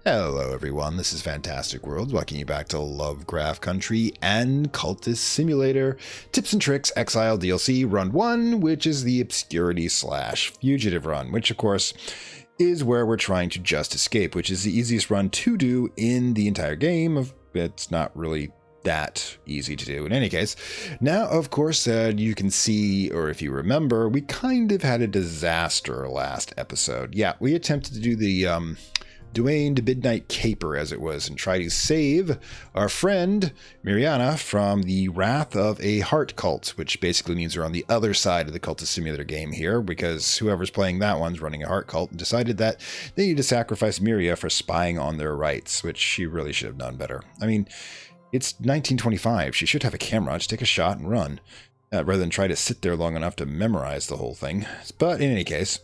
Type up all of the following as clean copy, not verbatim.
Hello everyone, this is Fantastic Worlds, welcoming you back to Lovecraft Country and Cultist Simulator, Tips and Tricks, Exile DLC, Run 1, which is the Obscurity/Fugitive run, which of course is where we're trying to just escape, which is the easiest run to do in the entire game. It's not really that easy to do in any case. Now, of course, you can see, or if you remember, we kind of had a disaster last episode. Yeah, we attempted to do the Dwayne to Midnight Caper, as it was, and try to save our friend Mariana from the wrath of a heart cult, which basically means we're on the other side of the Cultist Simulator game here, because whoever's playing that one's running a heart cult and decided that they need to sacrifice Miria for spying on their rights, which she really should have done better. I mean, it's 1925. She should have a camera, just take a shot and run, rather than try to sit there long enough to memorize the whole thing. But in any case,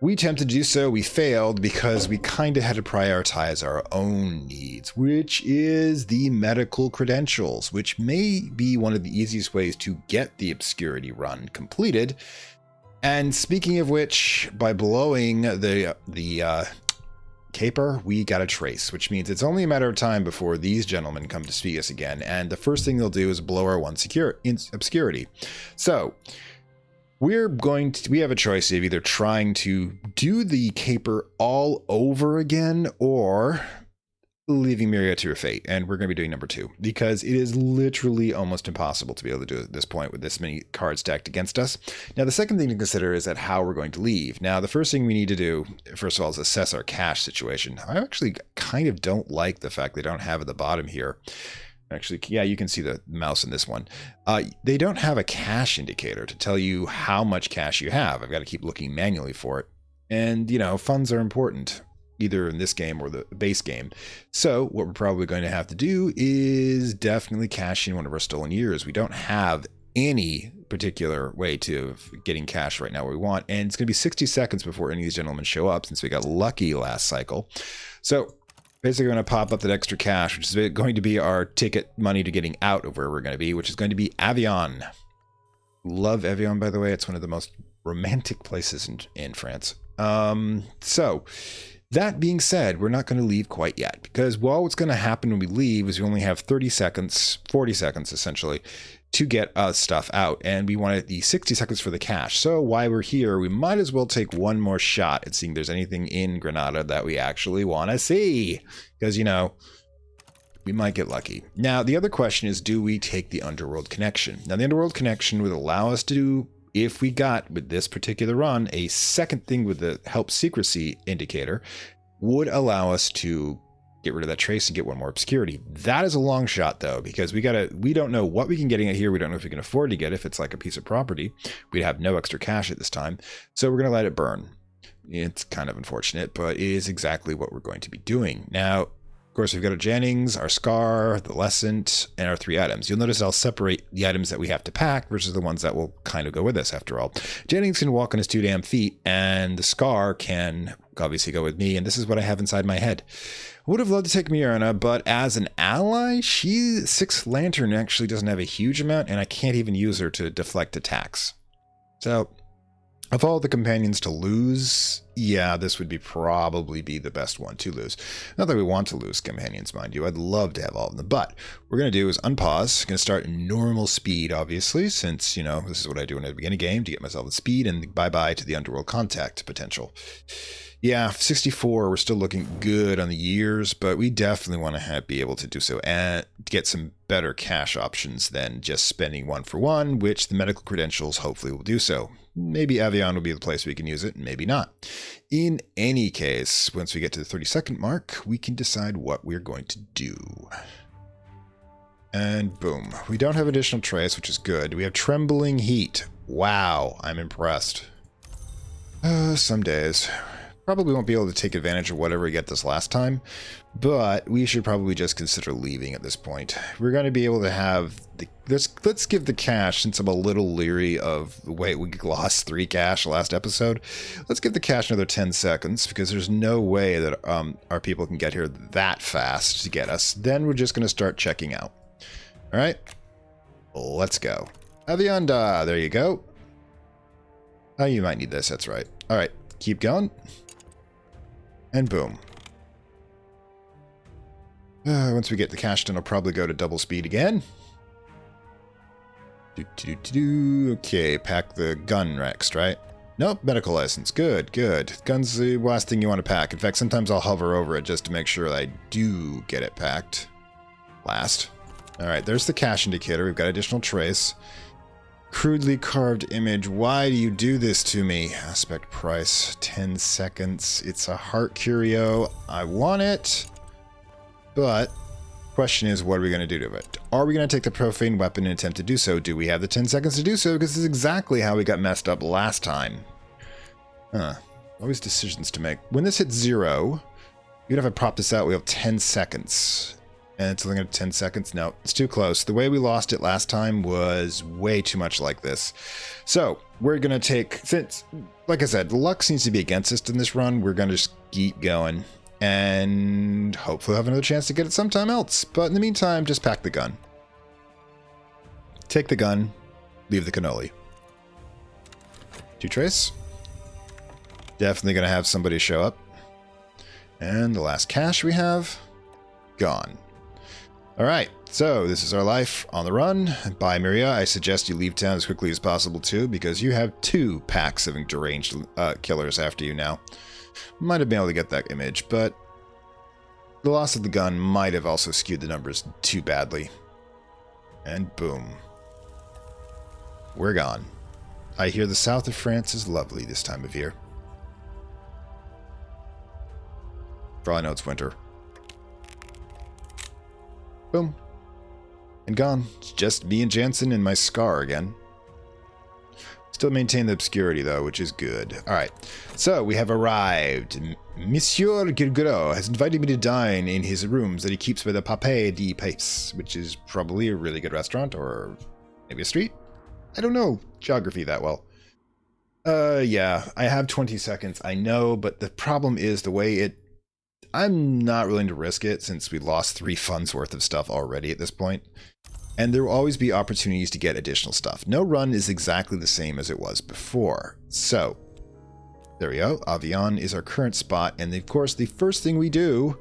we attempted to do so, we failed because we kind of had to prioritize our own needs, which is the medical credentials, which may be one of the easiest ways to get the Obscurity run completed. And speaking of which, by blowing the caper, we got a trace, which means it's only a matter of time before these gentlemen come to see us again, and the first thing they'll do is blow our one obscurity. So we have a choice of either trying to do the caper all over again or leaving Miria to her fate. And we're going to be doing number 2 because it is literally almost impossible to be able to do it at this point with this many cards stacked against us. Now, the second thing to consider is that how we're going to leave. Now, the first thing we need to do, first of all, is assess our cash situation. I actually kind of don't like the fact they don't have at the bottom here. Actually, yeah, you can see the mouse in this one. They don't have a cash indicator to tell you how much cash you have. I've got to keep looking manually for it. And, you know, funds are important, either in this game or the base game. So what we're probably going to have to do is definitely cash in one of our stolen years. We don't have any particular way to getting cash right now where we want. And it's going to be 60 seconds before any of these gentlemen show up since we got lucky last cycle. So basically, we're going to pop up that extra cash, which is going to be our ticket money to getting out of where we're going to be, which is going to be Evion. Love Evion, by the way. It's one of the most romantic places in France. So that being said, we're not going to leave quite yet, because what's going to happen when we leave is we only have 30 seconds, 40 seconds essentially, to get stuff out, and we wanted the 60 seconds for the cash. So while we're here, we might as well take one more shot at seeing if there's anything in Granada that we actually want to see, because, you know, we might get lucky. Now, the other question is, do we take the Underworld Connection? Now, the Underworld Connection would allow us to do, if we got, with this particular run, a second thing with the help secrecy indicator, would allow us to get rid of that trace and get one more obscurity. That is a long shot, though, because we don't know what we can get in here. We don't know if we can afford to get it. If it's like a piece of property, we'd have no extra cash at this time. So we're going to let it burn. It's kind of unfortunate, but it is exactly what we're going to be doing. Now, of course, we've got our Jennings, our Scar, the Lescent, and our 3 items. You'll notice I'll separate the items that we have to pack versus the ones that will kind of go with us after all. Jennings can walk on his 2 damn feet, and the Scar can obviously go with me, and this is what I have inside my head. I would have loved to take Mariana, but as an ally, 6 Lantern actually doesn't have a huge amount, and I can't even use her to deflect attacks. So, of all the companions to lose, yeah, this would probably be the best one to lose. Not that we want to lose companions, mind you. I'd love to have all of them. But what we're going to do is unpause. Going to start in normal speed, obviously, since, you know, this is what I do in the beginning of the game to get myself in speed, and bye-bye to the Underworld Contact potential. Yeah, 64, we're still looking good on the years, but we definitely want to be able to do so and get some better cash options than just spending 1 for 1, which the medical credentials hopefully will do so. Maybe Evion will be the place we can use it, maybe not. In any case, once we get to the 30-second mark, we can decide what we're going to do. And boom. We don't have additional trace, which is good. We have Trembling Heat. Wow, I'm impressed. Some days. Probably won't be able to take advantage of whatever we get this last time, but we should probably just consider leaving at this point. We're going to be able to have let's give the cash, since I'm a little leery of the way we lost 3 cash last episode. Let's give the cash another 10 seconds, because there's no way that our people can get here that fast to get us. Then we're just going to start checking out. All right, let's go. Avianda, there you go. Oh, you might need this. That's right. All right, keep going. And boom. Once we get the cash done, I'll probably go to double speed again. Okay, pack the gun next, right? Nope, medical license. Good, good. Gun's the last thing you want to pack. In fact, sometimes I'll hover over it just to make sure that I do get it packed. Last. Alright, there's the cash indicator. We've got additional trace. Crudely carved image. Why do you do this to me? Aspect price. 10 seconds. It's a heart curio. I want it. But question is, what are we going to do to it? Are we going to take the profane weapon and attempt to do so? Do we have the 10 seconds to do so? Because this is exactly how we got messed up last time. Always decisions to make. When this hits 0, even if I prop this out, we have 10 seconds. And it's only 10 seconds? No, it's too close. The way we lost it last time was way too much like this. So, we're going to take, since, like I said, the luck seems to be against us in this run, we're going to just keep going. And hopefully have another chance to get it sometime else. But in the meantime, just pack the gun. Take the gun, leave the cannoli. 2 trace. Definitely going to have somebody show up. And the last cash we have, gone. Alright, so this is our life on the run. Bye, Miria. I suggest you leave town as quickly as possible, too, because you have 2 packs of deranged killers after you now. Might have been able to get that image, but the loss of the gun might have also skewed the numbers too badly. And boom. We're gone. I hear the south of France is lovely this time of year. For all I know, it's winter. Boom. And gone. It's just me and Jansen and my scar again. Still maintain the obscurity, though, which is good. Alright, so we have arrived. Monsieur Girguro has invited me to dine in his rooms that he keeps by the Papé de Pace, which is probably a really good restaurant, or maybe a street? I don't know geography that well. Yeah, I have 20 seconds, I know, but the problem is the way it... I'm not willing to risk it since we lost 3 funds worth of stuff already at this point. And there will always be opportunities to get additional stuff. No run is exactly the same as it was before. So, there we go. Evion is our current spot. And of course, the first thing we do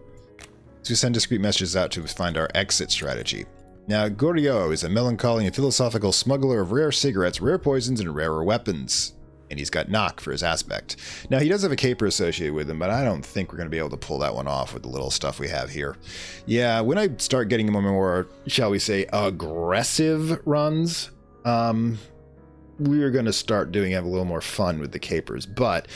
is we send discreet messages out to find our exit strategy. Now, Goriot is a melancholy and philosophical smuggler of rare cigarettes, rare poisons, and rarer weapons. And he's got knock for his aspect. Now, he does have a caper associated with him, but I don't think we're going to be able to pull that one off with the little stuff we have here. Yeah, when I start getting more, shall we say, aggressive runs, we're going to start have a little more fun with the capers. But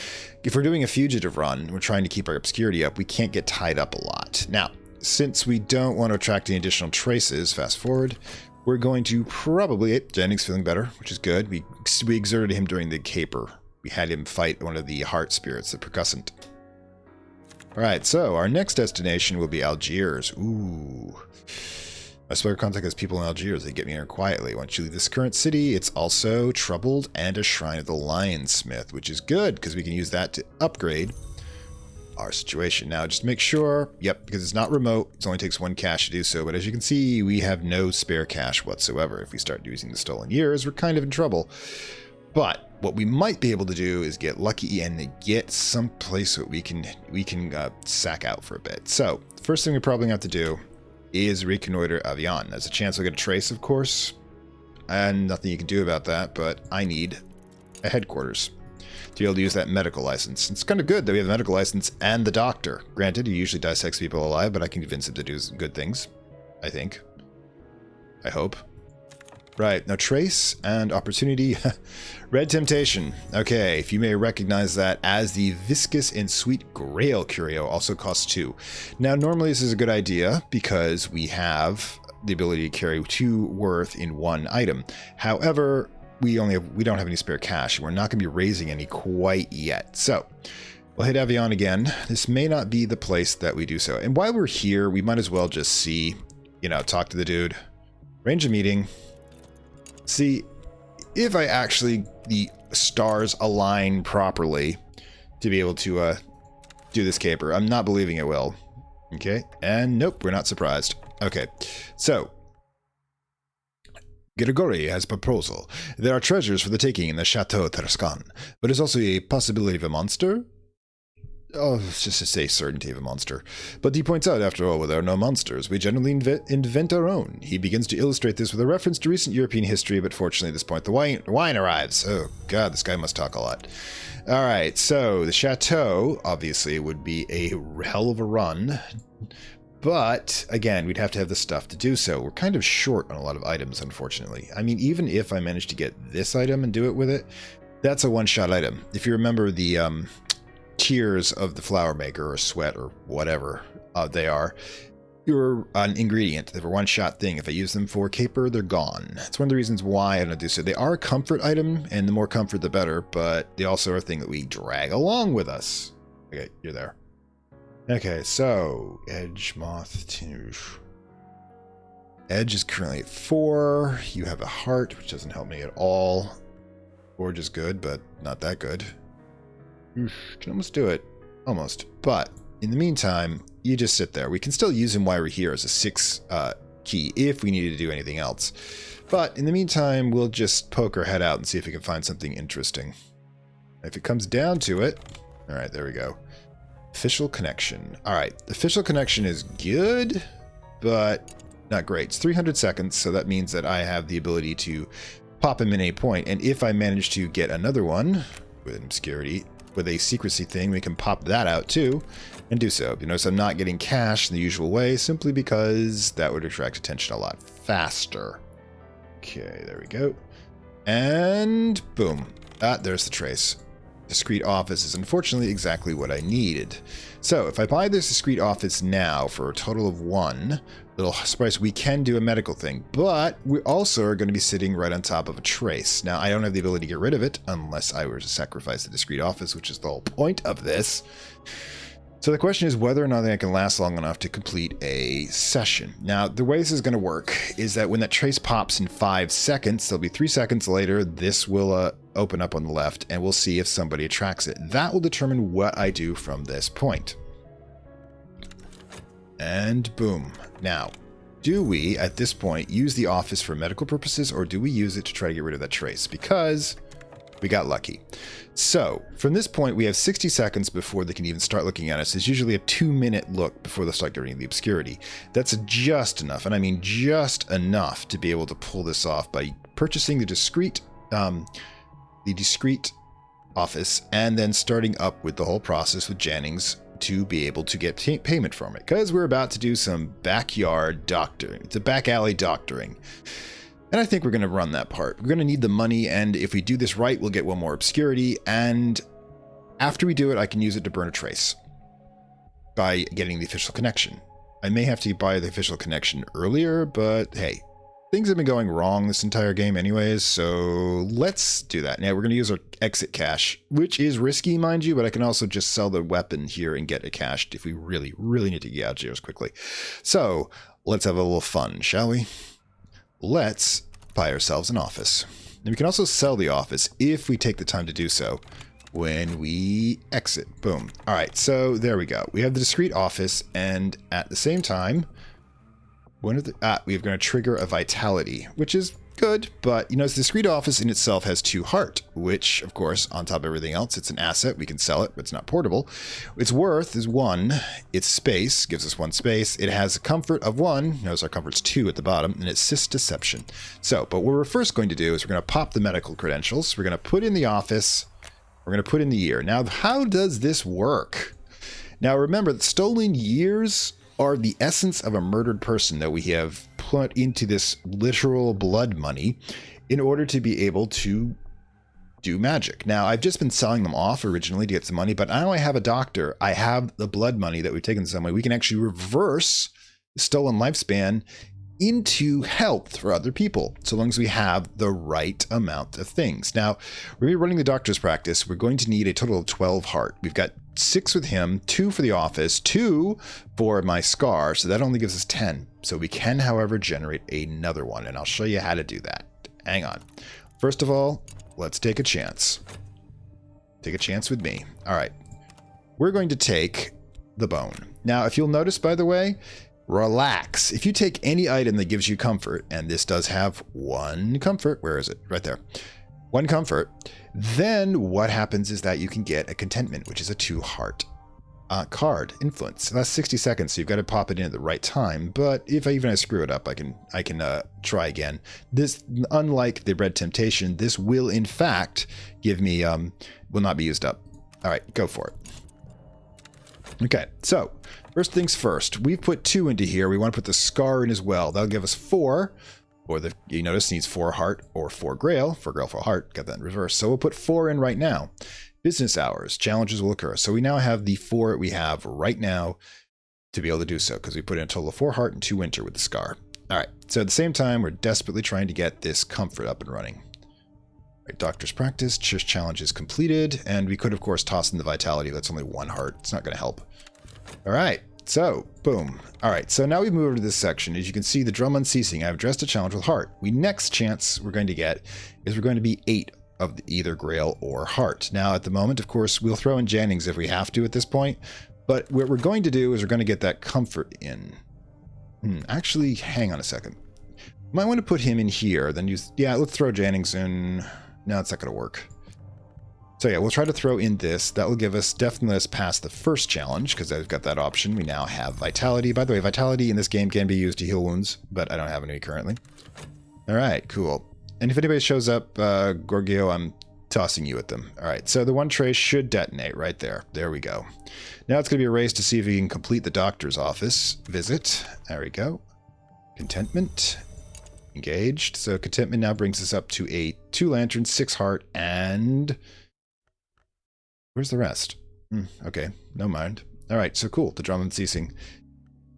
if we're doing a fugitive run, we're trying to keep our obscurity up, we can't get tied up a lot. Now, since we don't want to attract any additional traces, fast forward, we're going to probably... Jennings feeling better, which is good. We exerted him during the caper. We had him fight one of the heart spirits, the percussant. Alright, so our next destination will be Algiers. Ooh. My spare contact has people in Algiers. They get me here quietly. Once you leave this current city, it's also troubled and a shrine of the Lionsmith, which is good, because we can use that to upgrade our situation. Now, just make sure, yep, because it's not remote, it only takes 1 cash to do so, but as you can see, we have no spare cash whatsoever. If we start using the stolen years, we're kind of in trouble. But what we might be able to do is get lucky and get some place that we can sack out for a bit. So, the first thing we probably have to do is reconnoiter Evion. There's a chance we'll get a trace, of course, and nothing you can do about that, but I need a headquarters to be able to use that medical license. It's kind of good that we have the medical license and the doctor. Granted, he usually dissects people alive, but I can convince him to do good things. I think. I hope. Right, now trace and opportunity. Red Temptation. Okay, if you may recognize that as the Viscous and Sweet Grail Curio, also costs 2. Now, normally this is a good idea because we have the ability to carry 2 worth in 1 item. However, we don't have any spare cash. We're not going to be raising any quite yet. So, we'll hit Evion again. This may not be the place that we do so. And while we're here, we might as well just see, talk to the dude, arrange a meeting, see if the stars align properly to be able to do this caper. I'm not believing it will. Okay, and nope, we're not surprised. Okay, so Grigori has a proposal. There are treasures for the taking in the Chateau Tarascon, but there's also a possibility of a monster. Oh, it's just to say certainty of a monster. But he points out, after all, where there are no monsters, we generally invent our own. He begins to illustrate this with a reference to recent European history, but fortunately at this point the wine arrives. Oh god, this guy must talk a lot. Alright, so the chateau, obviously, would be a hell of a run. But, again, we'd have to have the stuff to do so. We're kind of short on a lot of items, unfortunately. I mean, even if I manage to get this item and do it with it, that's a one-shot item. If you remember the tears of the flower maker, or sweat, or whatever they are, you're an ingredient. They're a one-shot thing. If I use them for caper, they're gone. That's one of the reasons why I don't do so. They are a comfort item, and the more comfort, the better, but they also are a thing that we drag along with us. Okay, you're there. Okay, so Edge, Moth, Tinge. Edge is currently at 4. You have a heart, which doesn't help me at all. Forge is good, but not that good. Can almost do it. Almost. But in the meantime, you just sit there. We can still use him while we're here as a 6 key if we needed to do anything else. But in the meantime, we'll just poke our head out and see if we can find something interesting. If it comes down to it... Alright, there we go. Official connection. Alright, the official connection is good, but not great. It's 300 seconds, so that means that I have the ability to pop him in a point. And if I manage to get another one with an obscurity, with a secrecy thing, we can pop that out too and do so. You notice I'm not getting cash in the usual way simply because that would attract attention a lot faster. Okay, there we go. And boom. There's the trace. Discreet office is unfortunately exactly what I needed. So if I buy this discreet office now for a total of 1, little surprise, we can do a medical thing, but we also are going to be sitting right on top of a trace. Now I don't have the ability to get rid of it unless I were to sacrifice the discreet office, which is the whole point of this. So the question is whether or not I can last long enough to complete a session. Now, the way this is going to work is that when that trace pops in 5 seconds, there'll be 3 seconds later, this will open up on the left, and we'll see if somebody attracts it. That will determine what I do from this point. And boom. Now, do we, at this point, use the office for medical purposes, or do we use it to try to get rid of that trace? Because we got lucky. So, from this point, we have 60 seconds before they can even start looking at us. It's usually a 2-minute look before they start getting the obscurity. That's just enough, and I mean just enough to be able to pull this off by purchasing the discreet office and then starting up with the whole process with Jennings to be able to get payment from it. Because we're about to do some backyard doctoring. It's a back alley doctoring. And I think we're going to run that part. We're going to need the money, and if we do this right, we'll get 1 more obscurity, and after we do it, I can use it to burn a trace by getting the official connection. I may have to buy the official connection earlier, but hey, things have been going wrong this entire game anyways, so let's do that. Now we're going to use our exit cash, which is risky, mind you, but I can also just sell the weapon here and get it cashed if we really, really need to get Algiers quickly. So let's have a little fun, shall we? Let's buy ourselves an office. And we can also sell the office if we take the time to do so when we exit. Boom. All right, so there we go. We have the discreet office, and at the same time, we're going to trigger a vitality, which is good, but you know, the discreet office in itself has 2 heart, which of course, on top of everything else, it's an asset. We can sell it, but it's not portable. Its worth is 1. Its space gives us 1 space. It has a comfort of 1. Notice our comfort's 2 at the bottom, and it's cis deception. So, but what we're first going to do is we're going to pop the medical credentials. We're going to put in the office. We're going to put in the year. Now, how does this work? Now, remember that stolen years are the essence of a murdered person that we have put into this literal blood money in order to be able to do magic. Now, I've just been selling them off originally to get some money, but now I have a doctor. I have the blood money that we've taken some way. We can actually reverse the stolen lifespan into health for other people, so long as we have the right amount of things. Now, we're going to be running the doctor's practice. We're going to need a total of 12 heart. We've got 6 with him, 2 for the office, 2 for my scar, so that only gives us 10. So we can, however, generate another one, and I'll show you how to do that. Hang on. First of all, let's take a chance. Take a chance with me. All right. We're going to take the bone. Now, if you'll notice, by the way, relax. If you take any item that gives you comfort, and this does have 1 comfort, where is it? Right there. 1 comfort. Then what happens is that you can get a contentment, which is a 2 heart. card influence. That's 60 seconds, so you've got to pop it in at the right time. But if I screw it up, I can try again. This, unlike the Red Temptation, this will in fact give me will not be used up. All right, go for it. Okay, so first things first, we've put 2 into here. We want to put the Scar in as well. That'll give us 4. Or you notice needs 4 heart or 4 grail. 4 grail, 4 heart. Got that in reverse. So we'll put 4 in right now. Business hours. Challenges will occur. So we now have the 4 we have right now to be able to do so, because we put in a total of 4 heart and 2 winter with the Scar. All right. So at the same time, we're desperately trying to get this comfort up and running. All right, Doctor's Practice. Challenge is completed. And we could, of course, toss in the Vitality. That's only 1 heart. It's not going to help. All right. So, boom. All right, so now we move over to this section. As you can see, the drum unceasing. I've addressed a challenge with heart. Next chance we're going to get is we're going to be 8 of either grail or heart. Now, at the moment, of course, we'll throw in Jennings if we have to at this point. But what we're going to do is we're going to get that comfort in. Actually, hang on a second. Might want to put him in here. Then use, yeah, let's throw Jennings in. No, it's not going to work. So yeah, we'll try to throw in this. That will give us definitely us past the first challenge, because I've got that option. We now have Vitality. By the way, Vitality in this game can be used to heal wounds, but I don't have any currently. All right, cool. And if anybody shows up, Gorgio, I'm tossing you at them. All right, so the 1 trace should detonate right there. There we go. Now it's going to be a race to see if we can complete the doctor's office visit. There we go. Contentment. Engaged. So contentment now brings us up to a 2 lanterns, 6 heart, and... where's the rest? Okay, no mind. All right, so cool. The drum unceasing.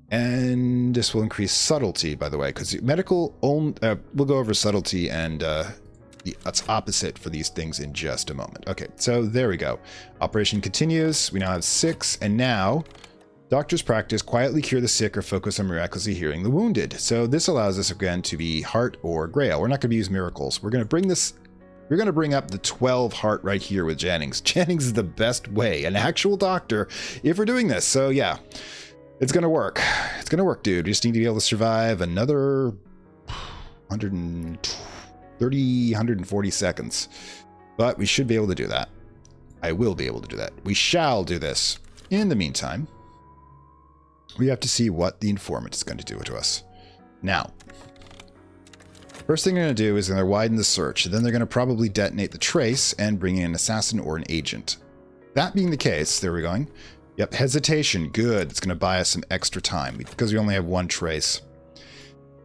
And this will increase subtlety, by the way, because medical, we'll go over subtlety and its opposite for these things in just a moment. Okay, so there we go. Operation continues. We now have 6, and now Doctor's Practice, quietly cure the sick or focus on miraculously healing the wounded. So this allows us again to be heart or grail. We're not going to use miracles. We're going to bring this... we're going to bring up the 12 heart right here with Jennings. Jennings is the best way, an actual doctor, if we're doing this. So yeah, it's going to work. It's going to work, dude. We just need to be able to survive another 130, 140 seconds. But we should be able to do that. I will be able to do that. We shall do this. In the meantime, we have to see what the informant is going to do to us. Now, first thing they're going to do is they're going to widen the search. Then they're going to probably detonate the trace and bring in an assassin or an agent. That being the case, there we're going. Yep, hesitation. Good. It's going to buy us some extra time because we only have 1 trace.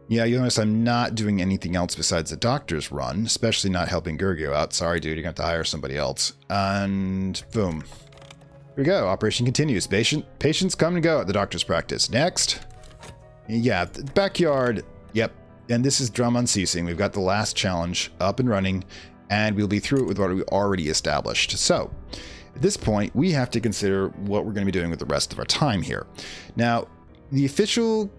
Yeah, you'll notice I'm not doing anything else besides the doctor's run, especially not helping Gergio out. Sorry, dude. You're going to have to hire somebody else. And boom. Here we go. Operation continues. Patients come and go at the Doctor's Practice. Next. Yeah, the backyard. Yep. And this is drum unceasing. We've got the last challenge up and running, and we'll be through it with what we already established. So at this point, we have to consider what we're going to be doing with the rest of our time here. Now, the official,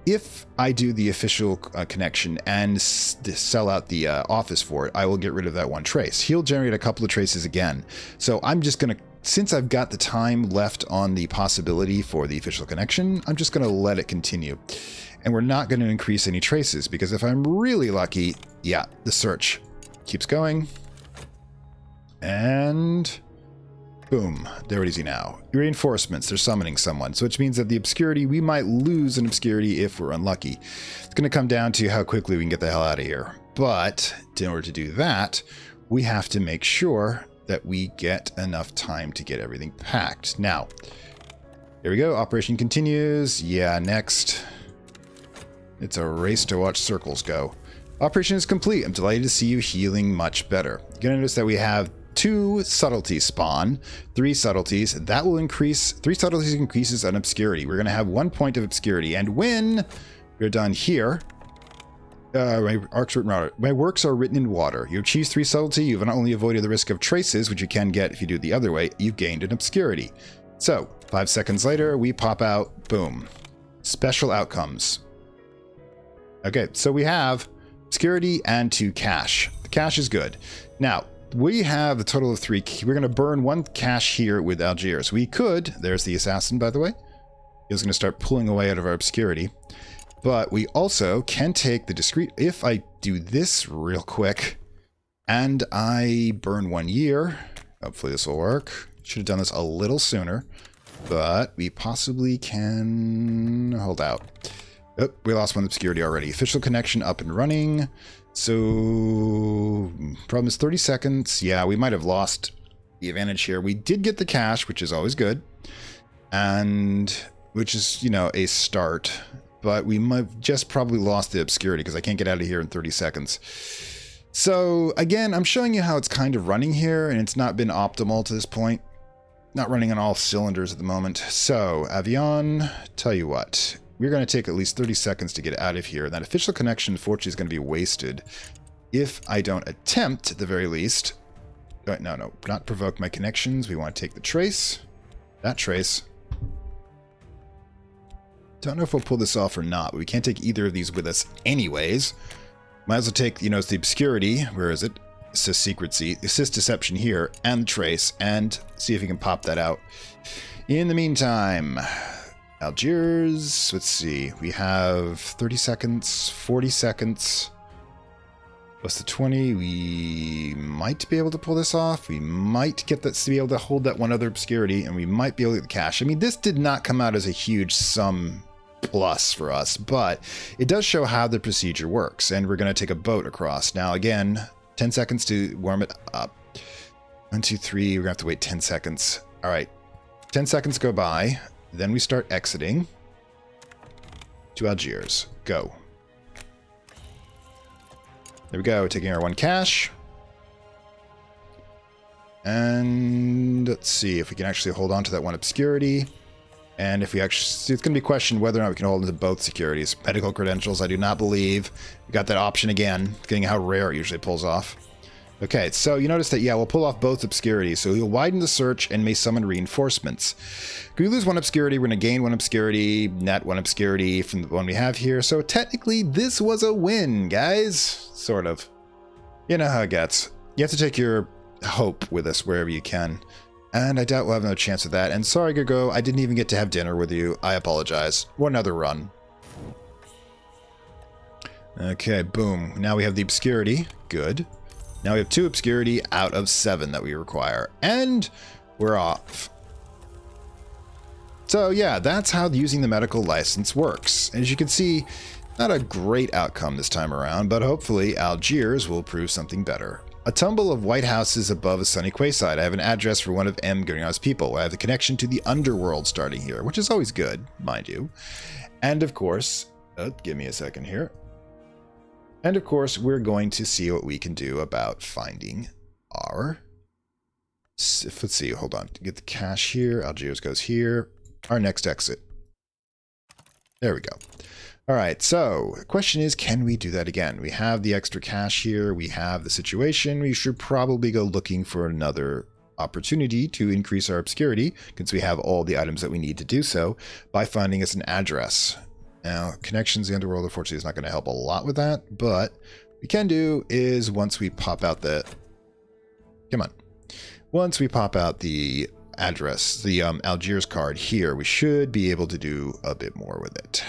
if I do the official connection and sell out the office for it, I will get rid of that 1 trace. He'll generate a couple of traces again. So I'm just going to, since I've got the time left on the possibility for the official connection, I'm just going to let it continue. And we're not going to increase any traces, because if I'm really lucky, yeah, the search keeps going. And boom, there it is now. Reinforcements, they're summoning someone. So which means that the obscurity, we might lose an obscurity if we're unlucky. It's going to come down to how quickly we can get the hell out of here. But in order to do that, we have to make sure that we get enough time to get everything packed. Now, here we go. Operation continues. Yeah, next. It's a race to watch circles go. Operation is complete. I'm delighted to see you healing much better. You're going to notice that we have 2 subtleties spawn, 3 subtleties. That will increase, 3 subtleties increases an obscurity. We're going to have 1 point of obscurity. And when we're done here, my works are written in water. You achieve 3 subtlety. You've not only avoided the risk of traces, which you can get if you do it the other way, you've gained an obscurity. So 5 seconds later, we pop out, boom. Special outcomes. Okay, so we have obscurity and 2 cash. The cash is good. Now, we have a total of 3. We're going to burn 1 cash here with Algiers. We could, there's the assassin, by the way. He was going to start pulling away out of our obscurity. But we also can take the discrete, if I do this real quick, and I burn 1 year, hopefully this will work. Should have done this a little sooner. but we possibly can hold out. Oh, we lost one obscurity already. Official connection up and running. So, problem is 30 seconds. Yeah, we might have lost the advantage here. We did get the cash, which is always good. And, which is, you know, a start. But we might have just probably lost the obscurity because I can't get out of here in 30 seconds. So, again, I'm showing you how it's kind of running here, and it's not been optimal to this point. Not running on all cylinders at the moment. So, Evion, tell you what. We're going to take at least 30 seconds to get out of here. That official connection, unfortunately, is going to be wasted if I don't attempt, at the very least. No, not provoke my connections. We want to take the trace. That trace. Don't know if we'll pull this off or not, but we can't take either of these with us anyways. Might as well take, you know, it's the obscurity. Where is it? Assist secrecy, assist deception here, and the trace, and see if we can pop that out. In the meantime, Algiers, let's see, we have 30 seconds, 40 seconds. What's the 20? We might be able to pull this off. We might get that to be able to hold that one other obscurity, and we might be able to get the cash. I mean, this did not come out as a huge sum plus for us, but it does show how the procedure works, and we're going to take a boat across. Now, again, 10 seconds to warm it up. 1, 2, 3, we're going to have to wait 10 seconds. All right, 10 seconds go by, then we start exiting to Algiers. Go. There we go, taking our 1 cash. And let's see if we can actually hold on to that 1 obscurity. And if we actually, it's going to be questioned whether or not we can hold into both securities. Medical credentials, I do not believe. We got that option again, getting how rare it usually pulls off. Okay, so you notice that, yeah, we'll pull off both obscurities. So we'll widen the search and may summon reinforcements. If we lose 1 obscurity, we're going to gain 1 obscurity, net 1 obscurity from the one we have here. So technically, this was a win, guys. Sort of. You know how it gets. You have to take your hope with us wherever you can. And I doubt we'll have no chance of that. And sorry, Gogo, I didn't even get to have dinner with you. I apologize. One other run. Okay, boom. Now we have the obscurity. Good. Now we have 2 obscurity out of 7 that we require. And we're off. So yeah, that's how using the medical license works. As you can see, not a great outcome this time around, but hopefully Algiers will prove something better. A tumble of white houses above a sunny quayside. I have an address for one of M. Granada's people. I have the connection to the underworld starting here, which is always good, mind you. And of course, give me a second here. And of course, we're going to see what we can do about finding our... Let's see, hold on. Get the cash here. Algiers goes here. Our next exit. There we go. All right, so the question is, can we do that again? We have the extra cash here. We have the situation. We should probably go looking for another opportunity to increase our obscurity, since we have all the items that we need to do so, by finding us an address. Now, connections to the underworld, unfortunately, is not going to help a lot with that, but what we can do is once we pop out the... Come on. Once we pop out the address, the Algiers card here, we should be able to do a bit more with it.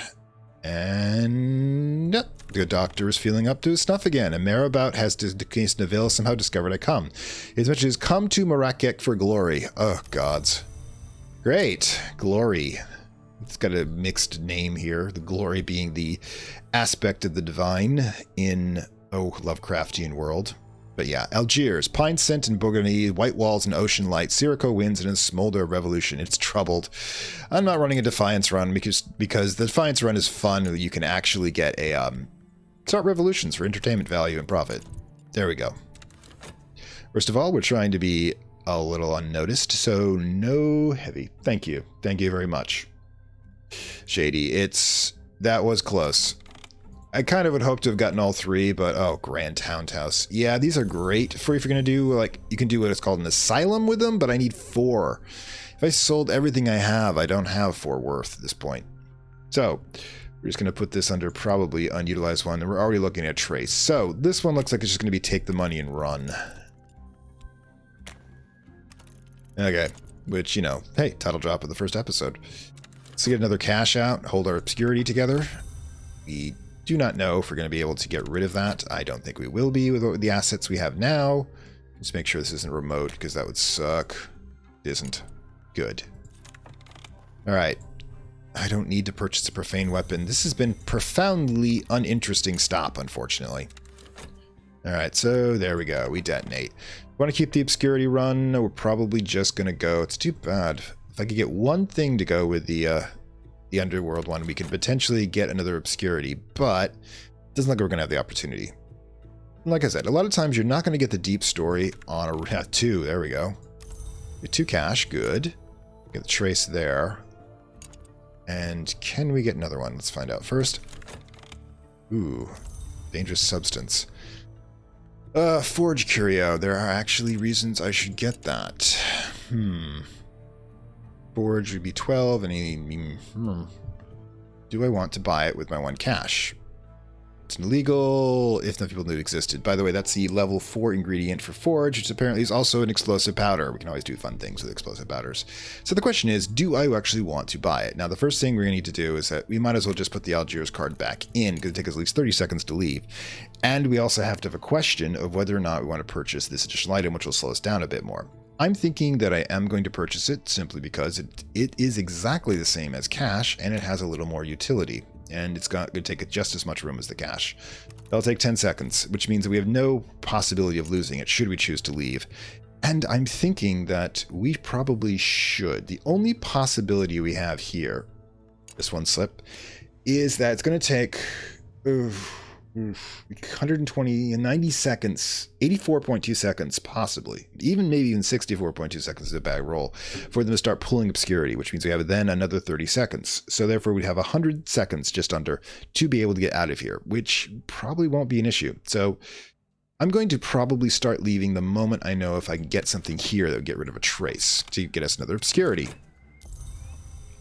And the doctor is feeling up to his snuff again. And Marabout has case Neville somehow discovered I come. His message is, come to Marrakech for glory. Oh, gods. Great. Glory. It's got a mixed name here. The glory being the aspect of the divine in, Lovecraftian world. But yeah, Algiers, pine scent and Burgundy, white walls and ocean light, Sirocco winds and a smolder of revolution. It's troubled. I'm not running a Defiance run because the Defiance run is fun. You can actually get a start revolutions for entertainment value and profit. There we go. First of all, we're trying to be a little unnoticed, so no heavy. Thank you. Thank you very much. Shady. That was close. I kind of would hope to have gotten all 3, but oh, Grand Townhouse. Yeah, these are great for if you're going to do, like, you can do what is called an asylum with them, but I need 4. If I sold everything I have, I don't have 4 worth at this point. So, we're just going to put this under probably unutilized one, and we're already looking at trace. So, this one looks like it's just going to be take the money and run. Okay, which, you know, hey, title drop of the first episode. Let's get another cash out, hold our obscurity together. We do not know if we're going to be able to get rid of that. I don't think we will be with the assets we have now. Let's make sure this isn't remote, because that would suck. It isn't. Good. All right. I don't need to purchase a profane weapon. This has been profoundly uninteresting stop, unfortunately. All right, so there we go. We detonate. Want to keep the obscurity run? We're probably just going to go. It's too bad. If I could get one thing to go with the underworld one, we could potentially get another obscurity, but it doesn't look like we're going to have the opportunity. Like I said, a lot of times you're not going to get the deep story on a 2. There we go. 2 cash, good. Get the trace there. And can we get another one? Let's find out first. Ooh, dangerous substance. Forge curio. There are actually reasons I should get that. Forge would be 12, and do I want to buy it with my 1 cash? It's illegal if enough people knew it existed. By the way, that's the level 4 ingredient for Forge, which apparently is also an explosive powder. We can always do fun things with explosive powders. So the question is, do I actually want to buy it? Now, the first thing we're going to need to do is that we might as well just put the Algiers card back in, because it takes at least 30 seconds to leave. And we also have to have a question of whether or not we want to purchase this additional item, which will slow us down a bit more. I'm thinking that I am going to purchase it simply because it is exactly the same as cash, and it has a little more utility. And it's going to take just as much room as the cash. That'll take 10 seconds, which means that we have no possibility of losing it should we choose to leave. And I'm thinking that we probably should. The only possibility we have here, this one slip, is that it's going to take 120 and 90 seconds, 84.2 seconds, possibly, maybe even 64.2 seconds is a bad roll for them to start pulling obscurity, which means we have then another 30 seconds. So therefore we'd have 100 seconds just under to be able to get out of here, which probably won't be an issue. So I'm going to probably start leaving the moment I know if I can get something here that would get rid of a trace to get us another obscurity.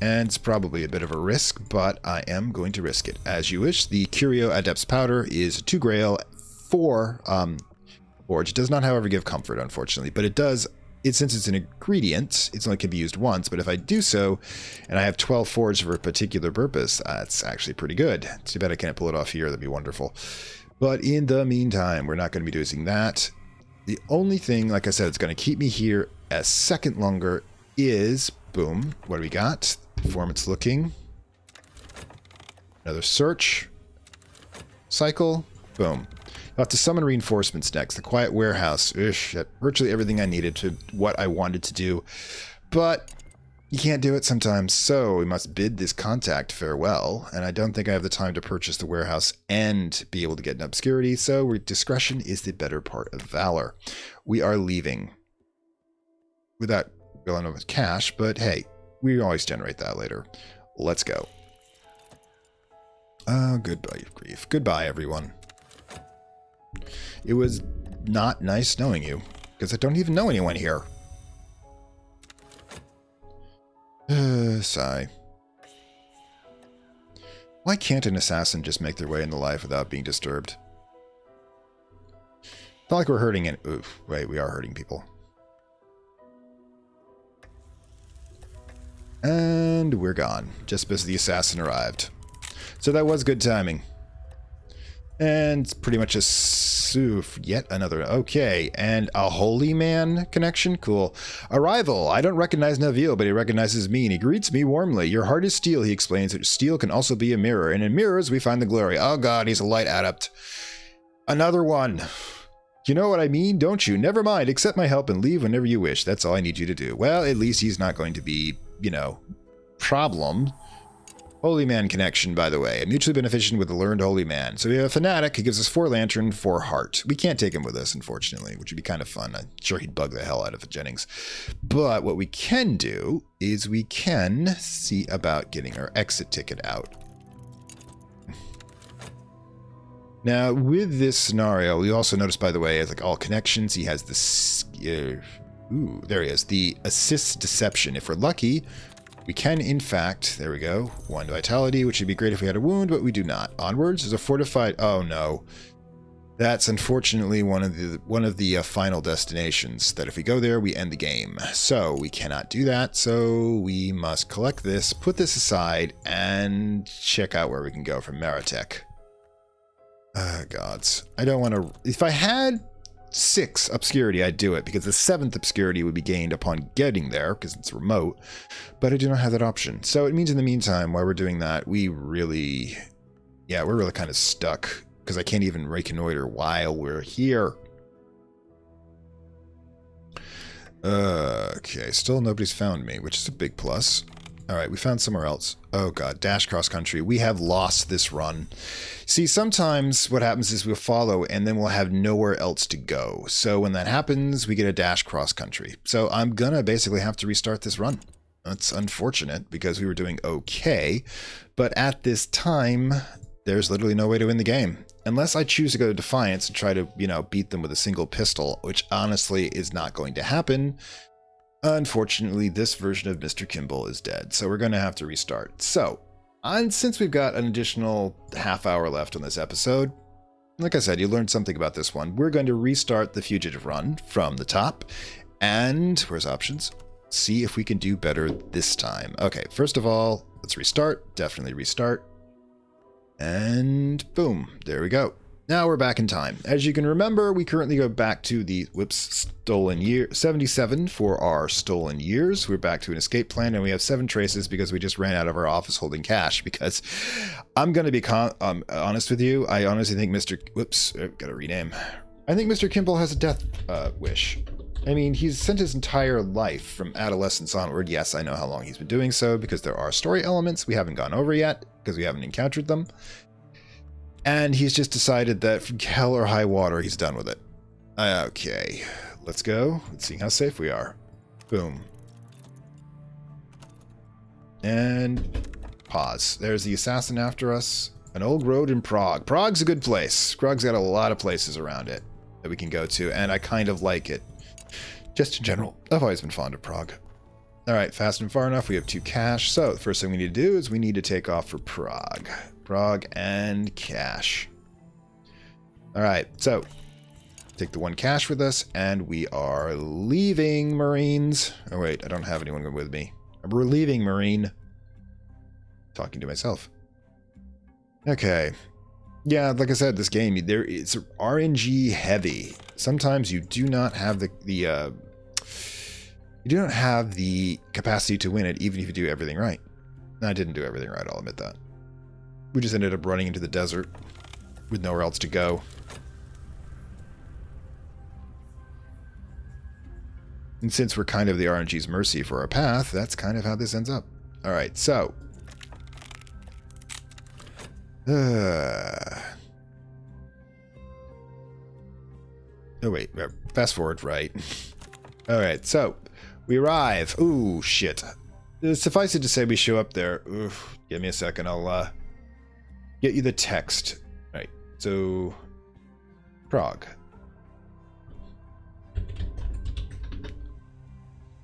And it's probably a bit of a risk, but I am going to risk it. As you wish, the Curio Adept's Powder is 2 Grail for Forge. It does not, however, give comfort, unfortunately, but it does, since it's an ingredient, it only can be used once, but if I do so, and I have 12 Forge for a particular purpose, that's actually pretty good. Too bad I can't pull it off here, that'd be wonderful. But in the meantime, we're not going to be doing that. The only thing, like I said, it's going to keep me here a second longer is, boom, what do we got? Performance looking. Another search. Cycle. Boom. I'll have to summon reinforcements next. The Quiet Warehouse. Virtually everything I needed to what I wanted to do. But you can't do it sometimes, so we must bid this contact farewell. And I don't think I have the time to purchase the warehouse and be able to get an obscurity, so discretion is the better part of valor. We are leaving. Without going over with cash, but hey, we always generate that later. Let's go. Goodbye, grief. Goodbye, everyone. It was not nice knowing you, because I don't even know anyone here. Sigh. Why can't an assassin just make their way into life without being disturbed? Not like we're hurting it. Oof, wait, we are hurting people. And we're gone, just as the assassin arrived. So that was good timing. And pretty much yet another. Okay, and a holy man connection? Cool. Arrival. I don't recognize Neville, but he recognizes me, and he greets me warmly. Your heart is steel, he explains. That steel can also be a mirror, and in mirrors we find the glory. Oh god, he's a light adept. Another one. You know what I mean, don't you? Never mind, accept my help and leave whenever you wish. That's all I need you to do. Well, at least he's not going to be, problem. Holy man connection, by the way. A mutually beneficent with a learned holy man. So we have a fanatic who gives us 4 lantern, 4 heart. We can't take him with us, unfortunately, which would be kind of fun. I'm sure he'd bug the hell out of Jennings. But what we can do is we can see about getting our exit ticket out. Now, with this scenario, we also notice, by the way, as like all connections, he has this... there he is. The assist deception. If we're lucky, we can, in fact, there we go, 1 vitality, which would be great if we had a wound, but we do not. Onwards is a fortified... Oh, no. That's unfortunately one of the final destinations, that if we go there, we end the game. So we cannot do that, so we must collect this, put this aside, and check out where we can go from Maritek. Gods. I don't want to... If I had 6 obscurity, I'd do it, because the 7th obscurity would be gained upon getting there, because it's remote, but I do not have that option. So it means in the meantime, while we're doing that, we're really kind of stuck, because I can't even reconnoiter while we're here. Okay, still nobody's found me, which is a big plus. Alright, we found somewhere else. Oh god, dash cross country. We have lost this run. See, sometimes what happens is we'll follow and then we'll have nowhere else to go. So when that happens, we get a dash cross country. So I'm gonna basically have to restart this run. That's unfortunate because we were doing okay. But at this time, there's literally no way to win the game. Unless I choose to go to Defiance and try to, beat them with a single pistol, which honestly is not going to happen. Unfortunately, this version of Mr. Kimball is dead, so we're going to have to restart. So, since we've got an additional half hour left on this episode, like I said, you learned something about this one. We're going to restart the Fugitive Run from the top, and where's options? See if we can do better this time. Okay, first of all, let's restart. Definitely restart. And boom, there we go. Now we're back in time. As you can remember, we currently go back to the, stolen year, 77 for our stolen years. We're back to an escape plan, and we have 7 traces because we just ran out of our office holding cash. Because I'm going to be honest with you, I honestly think gotta rename. I think Mr. Kimball has a death wish. I mean, he's spent his entire life from adolescence onward. Yes, I know how long he's been doing so because there are story elements we haven't gone over yet because we haven't encountered them. And he's just decided that from hell or high water, he's done with it. Okay, let's go. Let's see how safe we are. Boom. And pause. There's the assassin after us. An old road in Prague. Prague's a good place. Prague's got a lot of places around it that we can go to, and I kind of like it. Just in general, I've always been fond of Prague. All right, fast and far enough. We have 2 cash. So the first thing we need to do is we need to take off for Prague. Prague and cash. All right, so take the 1 cash with us, and we are leaving, Marines. Oh wait, I don't have anyone with me. We're leaving, Marine. Talking to myself. Okay. Yeah, like I said, this game, it's RNG heavy. Sometimes you do not have you do not have the capacity to win it, even if you do everything right. I didn't do everything right, I'll admit that. We just ended up running into the desert with nowhere else to go. And since we're kind of the RNG's mercy for our path, that's kind of how this ends up. Alright, so. Oh wait, fast forward, right. Alright, so we arrive. Ooh, shit. Suffice it to say we show up there. Oof, give me a second, I'll get you the text. Right, so Prague.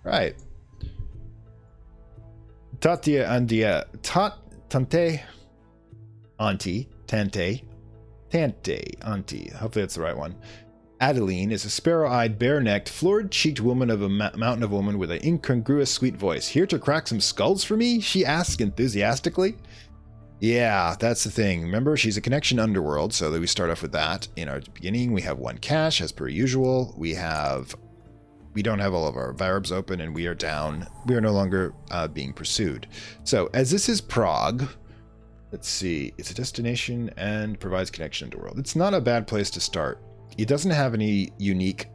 Right. Tatia Andia Tante Auntie Tante Auntie. Hopefully that's the right one. Adeline is a sparrow-eyed, bare-necked, florid-cheeked woman of a mountain of woman with an incongruous, sweet voice. Here to crack some skulls for me? She asks enthusiastically. Yeah, that's the thing. Remember, she's a connection underworld, so that we start off with that. In our beginning, we have 1 cache, as per usual. We don't have all of our verbs open, and we are down. We are no longer being pursued. So, as this is Prague, let's see. It's a destination and provides connection underworld. It's not a bad place to start. It doesn't have any unique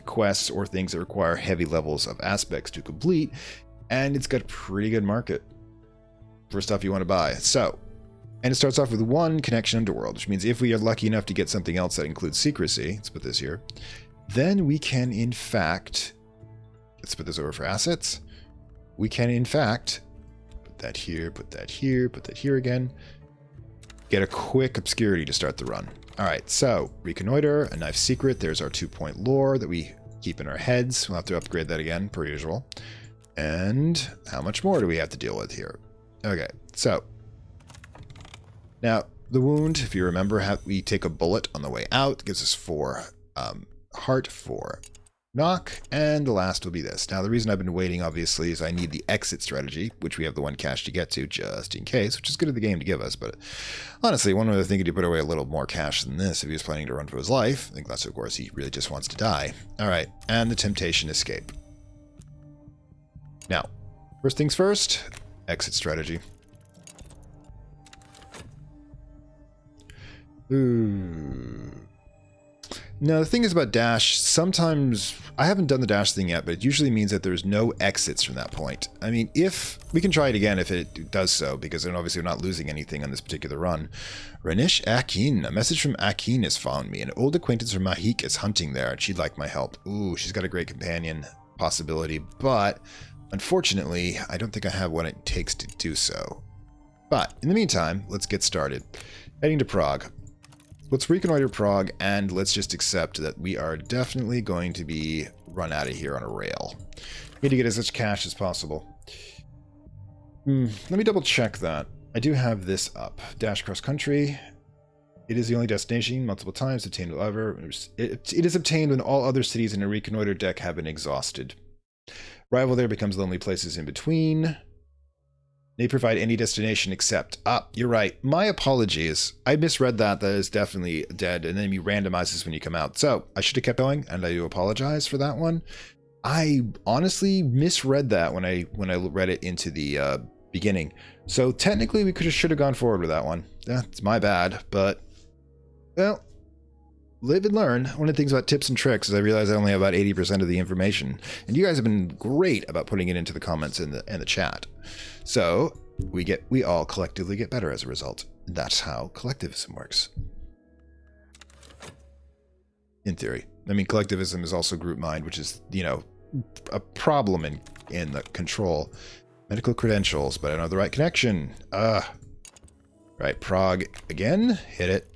quests or things that require heavy levels of aspects to complete, and it's got a pretty good market for stuff you want to buy. So, and it starts off with 1 connection underworld, which means if we are lucky enough to get something else that includes secrecy, let's put this here, then we can in fact, let's put this over for assets, we can in fact, put that here, put that here, put that here again, get a quick obscurity to start the run. Alright, so, reconnoiter, a knife secret, there's our 2-point lore that we keep in our heads. We'll have to upgrade that again, per usual. And how much more do we have to deal with here? Okay, so, now, the wound, if you remember, we take a bullet on the way out, gives us 4 heart, 4 knock, and the last will be this. Now, the reason I've been waiting, obviously, is I need the exit strategy, which we have the 1 cash to get to, just in case, which is good of the game to give us. But honestly, one other thing, to put away a little more cash than this if he was planning to run for his life. I think that's, of course, he really just wants to die. All right, and the temptation escape. Now, first things first, exit strategy. Ooh. Now, the thing is about dash, sometimes, I haven't done the dash thing yet, but it usually means that there's no exits from that point. I mean, if, we can try it again if it does so, because then obviously we're not losing anything on this particular run. Renish Akin, a message from Akin has found me. An old acquaintance from Mahik is hunting there, and she'd like my help. Ooh, she's got a great companion possibility, but unfortunately, I don't think I have what it takes to do so. But, in the meantime, let's get started. Heading to Prague. Let's reconnoiter Prague, and let's just accept that we are definitely going to be run out of here on a rail. Need to get as much cash as possible. Let me double check that. I do have this up. Dash cross country. It is the only destination, multiple times, obtained ever. It is obtained when all other cities in a reconnoiter deck have been exhausted. Rival there becomes lonely places in between. They provide any destination except... you're right. My apologies. I misread that. That is definitely dead. And then you randomize this when you come out. So, I should have kept going, and I do apologize for that one. I honestly misread that when I read it into the beginning. So, technically, we should have gone forward with that one. That's my bad, but... well, live and learn. One of the things about tips and tricks is I realize I only have about 80% of the information. And you guys have been great about putting it into the comments and the chat. So we all collectively get better as a result. That's how collectivism works. In theory. I mean, collectivism is also group mind, which is, you know, a problem in the control. Medical credentials, but I don't have the right connection. Right, Prague again. Hit it.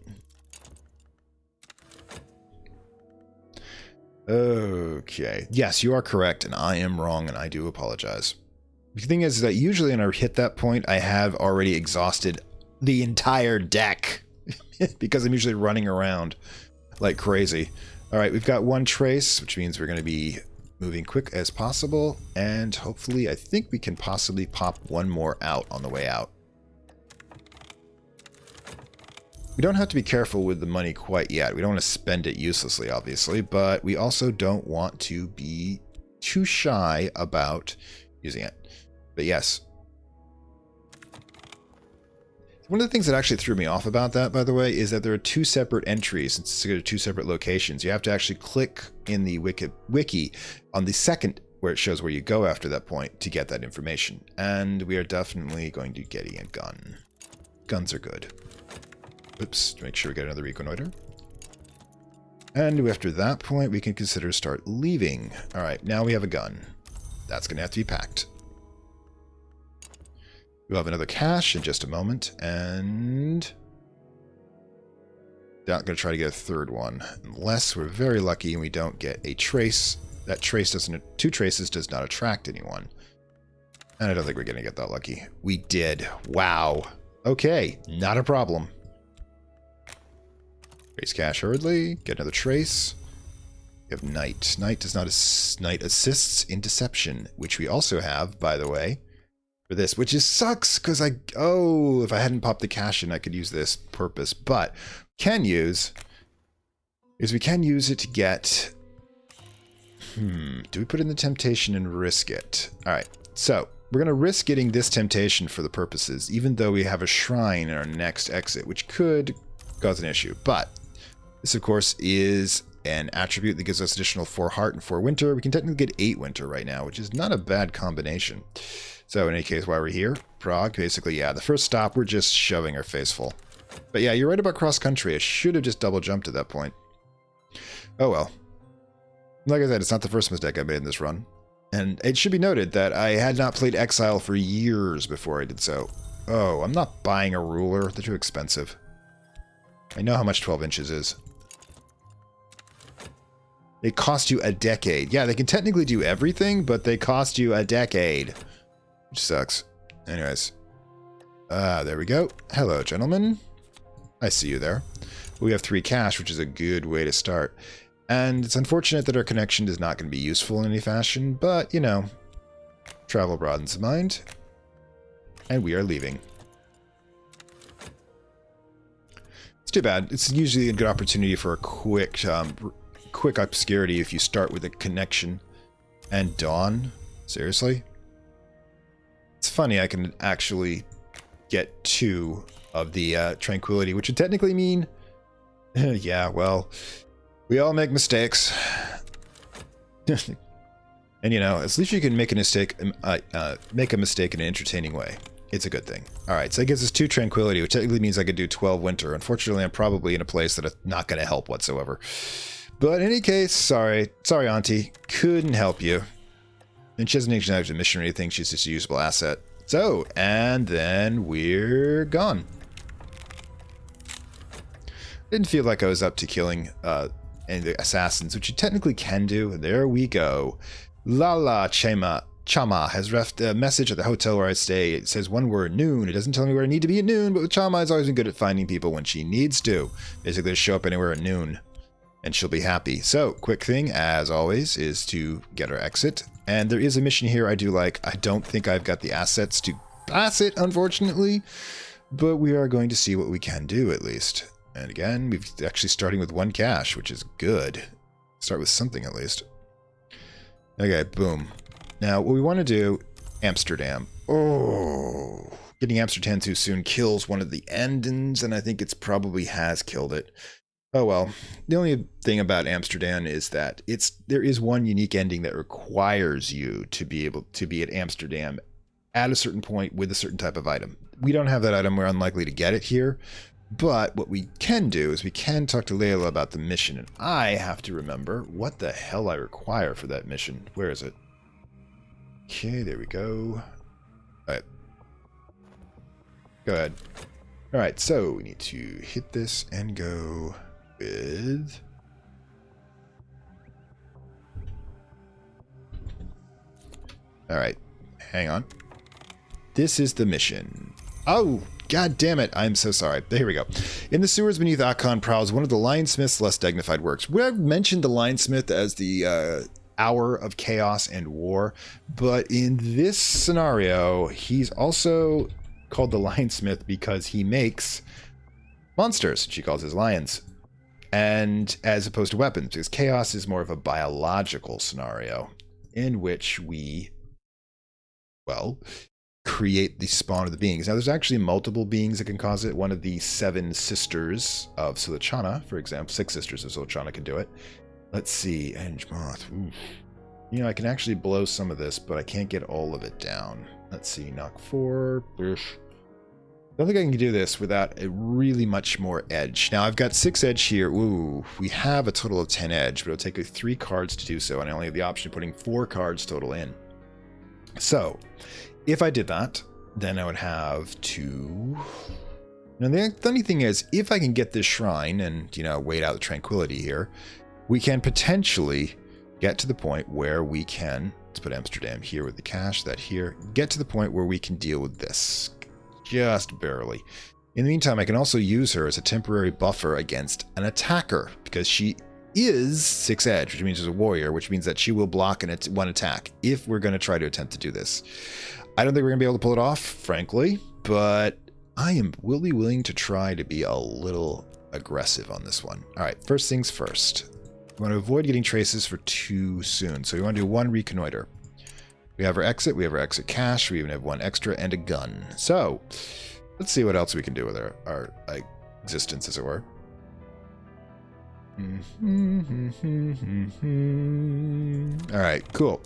Okay. Yes, you are correct, and I am wrong, and I do apologize. The thing is that usually when I hit that point, I have already exhausted the entire deck because I'm usually running around like crazy. All right, we've got 1 trace, which means we're going to be moving quick as possible, and hopefully I think we can possibly pop 1 more out on the way out. We don't have to be careful with the money quite yet. We don't want to spend it uselessly, obviously, but we also don't want to be too shy about using it. But yes. One of the things that actually threw me off about that, by the way, is that there are 2 separate entries. Since there are 2 separate locations, you have to actually click in the wiki on the second where it shows where you go after that point to get that information. And we are definitely going to be getting a gun. Guns are good. Oops, to make sure we get another reconnoiter. And after that point, we can consider start leaving. All right, now we have a gun. That's going to have to be packed. We'll have another cache in just a moment, and... not going to try to get a 3rd one, unless we're very lucky and we don't get a trace. That trace doesn't... 2 traces does not attract anyone. And I don't think we're going to get that lucky. We did. Wow. Okay, not a problem. Trace cache hurriedly. Get another trace. We have Night. Night does not Night assists in deception, which we also have, by the way, for this, which is sucks because if I hadn't popped the cache in, I could use this purpose. But we can use it to get. Do we put in the temptation and risk it? All right. So we're gonna risk getting this temptation for the purposes, even though we have a shrine in our next exit, which could cause an issue, but. This, of course, is an attribute that gives us additional 4 heart and 4 winter. We can technically get 8 winter right now, which is not a bad combination. So in any case, while we're here, Prague, basically, yeah, the first stop, we're just shoving our face full. But yeah, you're right about cross-country. I should have just double jumped at that point. Oh well. Like I said, it's not the first mistake I made in this run. And it should be noted that I had not played Exile for years before I did so. Oh, I'm not buying a ruler. They're too expensive. I know how much 12 inches is. They cost you a decade. Yeah, they can technically do everything, but they cost you a decade. Which sucks. Anyways. There we go. Hello, gentlemen. I see you there. We have 3 cash, which is a good way to start. And it's unfortunate that our connection is not going to be useful in any fashion, but, you know, travel broadens the mind. And we are leaving. It's too bad. It's usually a good opportunity for a quick obscurity if you start with a connection. And dawn? Seriously? It's funny, I can actually get 2 of the tranquility, which would technically mean... yeah, well... we all make mistakes. And, you know, at least you can make a mistake in an entertaining way. It's a good thing. All right, so that gives us 2 tranquility, which technically means I could do 12 winter. Unfortunately, I'm probably in a place that is not going to help whatsoever. But in any case, sorry, Auntie. Couldn't help you. And she doesn't acknowledge the mission or anything. She's just a usable asset. So, and then we're gone. Didn't feel like I was up to killing and the assassins, which you technically can do. There we go. Lala Chama has left a message at the hotel where I stay. It says one word, noon. It doesn't tell me where I need to be at noon, but Chama has always been good at finding people when she needs to. Basically, just show up anywhere at noon, and she'll be happy. So, quick thing, as always, is to get our exit. And there is a mission here I do like. I don't think I've got the assets to pass it, unfortunately, but we are going to see what we can do, at least. And again, we've actually starting with 1 cash, which is good. Start with something at least. Okay, boom. Now, what we want to do, Amsterdam. Oh, getting Amsterdam too soon kills one of the endings, and I think it's probably has killed it. Oh well. The only thing about Amsterdam is that there is one unique ending that requires you to be able to be at Amsterdam at a certain point with a certain type of item. We don't have that item. We're unlikely to get it here. But what we can do is we can talk to Layla about the mission, and I have to remember what the hell I require for that mission. Where is it? Okay, there we go. Alright. Go ahead. Alright, so we need to hit this and go with... Alright, hang on. This is the mission. Oh! God damn it, I'm so sorry. Here we go. In the sewers beneath Akon prowls one of the Lionsmith's less dignified works. We've mentioned the Lionsmith as the hour of chaos and war, but in this scenario, he's also called the Lionsmith because he makes monsters, she calls his lions, and as opposed to weapons, because chaos is more of a biological scenario in which we, well, create the spawn of the beings. Now, there's actually multiple beings that can cause it. One of the 7 sisters of Sulichana, for example, 6 sisters of Sulichana can do it. Let's see. Enge Moth. Oof. You know, I can actually blow some of this, but I can't get all of it down. Let's see. Knock 4. Boosh. I don't think I can do this without a really much more edge. Now, I've got 6 edge here. Ooh, we have a total of 10 edge, but it'll take 3 cards to do so, and I only have the option of putting 4 cards total in. So, if I did that, then I would have to... Now, the funny thing is, if I can get this shrine and, you know, wait out the tranquility here, we can potentially get to the point where we can... Let's put Amsterdam here with the cash, that here. Get to the point where we can deal with this. Just barely. In the meantime, I can also use her as a temporary buffer against an attacker, because she is 6 edge, which means she's a warrior, which means that she will block one attack if we're going to try to attempt to do this. I don't think we're going to be able to pull it off, frankly, but I am really willing to try to be a little aggressive on this one. All right, first things first. We want to avoid getting traces for too soon, so we want to do 1 reconnoiter. We have our exit cache, we even have 1 extra, and a gun. So, let's see what else we can do with our existence, as it were. Alright, cool.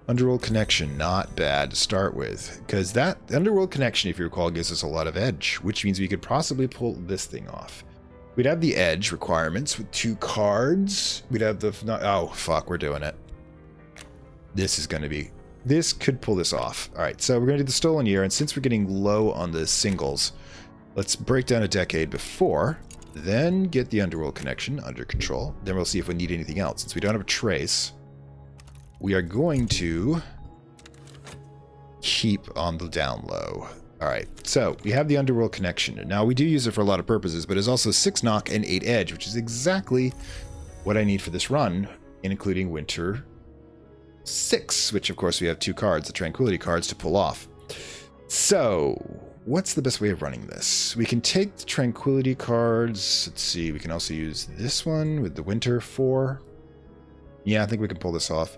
Underworld connection, not bad to start with, because that underworld connection, if you recall, gives us a lot of edge, which means we could possibly pull this thing off. We'd have the edge requirements with 2 cards. We'd have the... Oh, fuck, we're doing it. This is going to be... This could pull this off. Alright, so we're going to do the stolen year, and since we're getting low on the singles, let's break down a decade before, then get the underworld connection under control. Then we'll see if we need anything else. Since we don't have a trace, we are going to keep on the down low. Alright, so we have the underworld connection. Now, we do use it for a lot of purposes, but it's also 6 knock and 8 edge, which is exactly what I need for this run, including Winter 6, which of course we have 2 cards, the Tranquility cards, to pull off. So, what's the best way of running this? We can take the Tranquility cards. Let's see, we can also use this one with the Winter 4. Yeah, I think we can pull this off.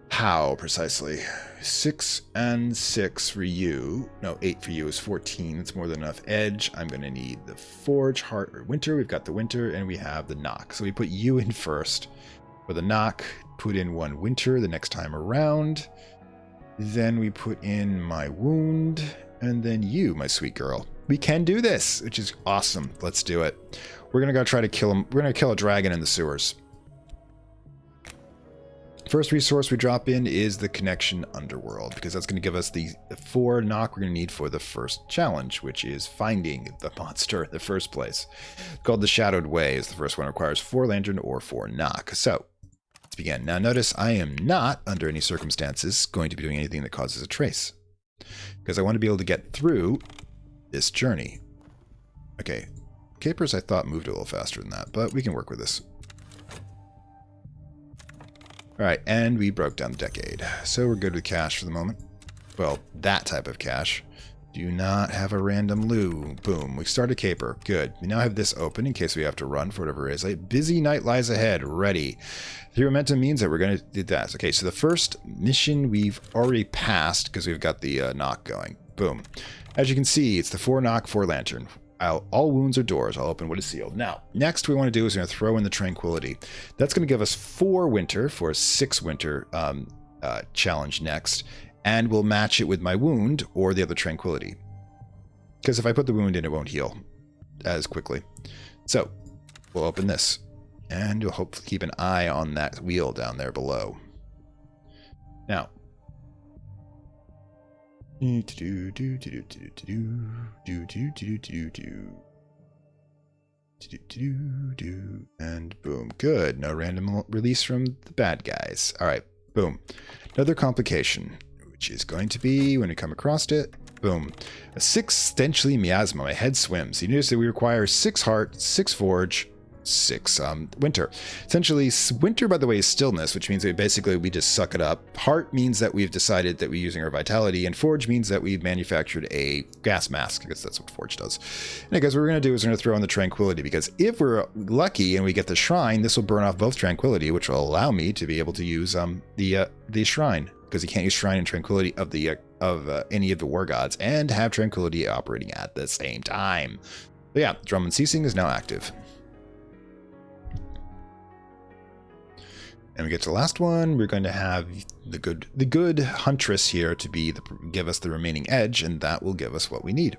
How precisely? 6 and 6 for you. No, 8 for you is 14. That's more than enough edge. I'm going to need the Forge, Heart, or Winter. We've got the Winter, and we have the Knock. So we put you in first. With a Knock, put in 1 Winter the next time around. Then we put in my Wound, and then you, my sweet girl. We can do this, which is awesome. Let's do it. We're going to go try to kill him. We're going to kill a dragon in the sewers. First resource we drop in is the Connection Underworld, because that's going to give us the 4 knock we're going to need for the first challenge, which is finding the monster in the first place. It's called the Shadowed Way. Is the first one, requires 4 lantern or 4 knock. So let's begin. Now notice I am not, under any circumstances, going to be doing anything that causes a trace, because I want to be able to get through this journey. Okay, capers I thought moved a little faster than that, but we can work with this. Alright, and we broke down the decade. So we're good with cash for the moment. Well, that type of cash. Do not have a random loo. Boom. We start a caper. Good. We now have this open in case we have to run for whatever it is. A busy night lies ahead. Ready. The momentum means that we're going to do that. Okay, so the first mission we've already passed because we've got the knock going. Boom. As you can see, it's the 4 knock, 4 lantern. All wounds are doors. I'll open what is sealed. Now, next we want to do is we're going to throw in the Tranquility. That's going to give us 4 Winter for a 6 Winter challenge next. And we'll match it with my Wound or the other Tranquility. Because if I put the Wound in, it won't heal as quickly. So, we'll open this. And we'll hopefully keep an eye on that wheel down there below. Now, and boom. Good. No random release from the bad guys. All right. Boom. Another complication, which is going to be when we come across it. Boom. A 6 stenchly miasma. My head swims. You notice that we require 6 heart, 6 forge, 6 winter. Essentially, winter, by the way, is stillness, which means that basically we just suck it up. Heart means that we've decided that we're using our vitality, and forge means that we've manufactured a gas mask, because that's what forge does. And I guess what we're going to do is we're going to throw in the tranquility, because if we're lucky and we get the shrine, this will burn off both tranquility, which will allow me to be able to use the shrine, because you can't use shrine and tranquility of any of the war gods and have tranquility operating at the same time. But yeah, drum and ceasing is now active. And we get to the last one. We're going to have the good huntress here to give us the remaining edge, and that will give us what we need.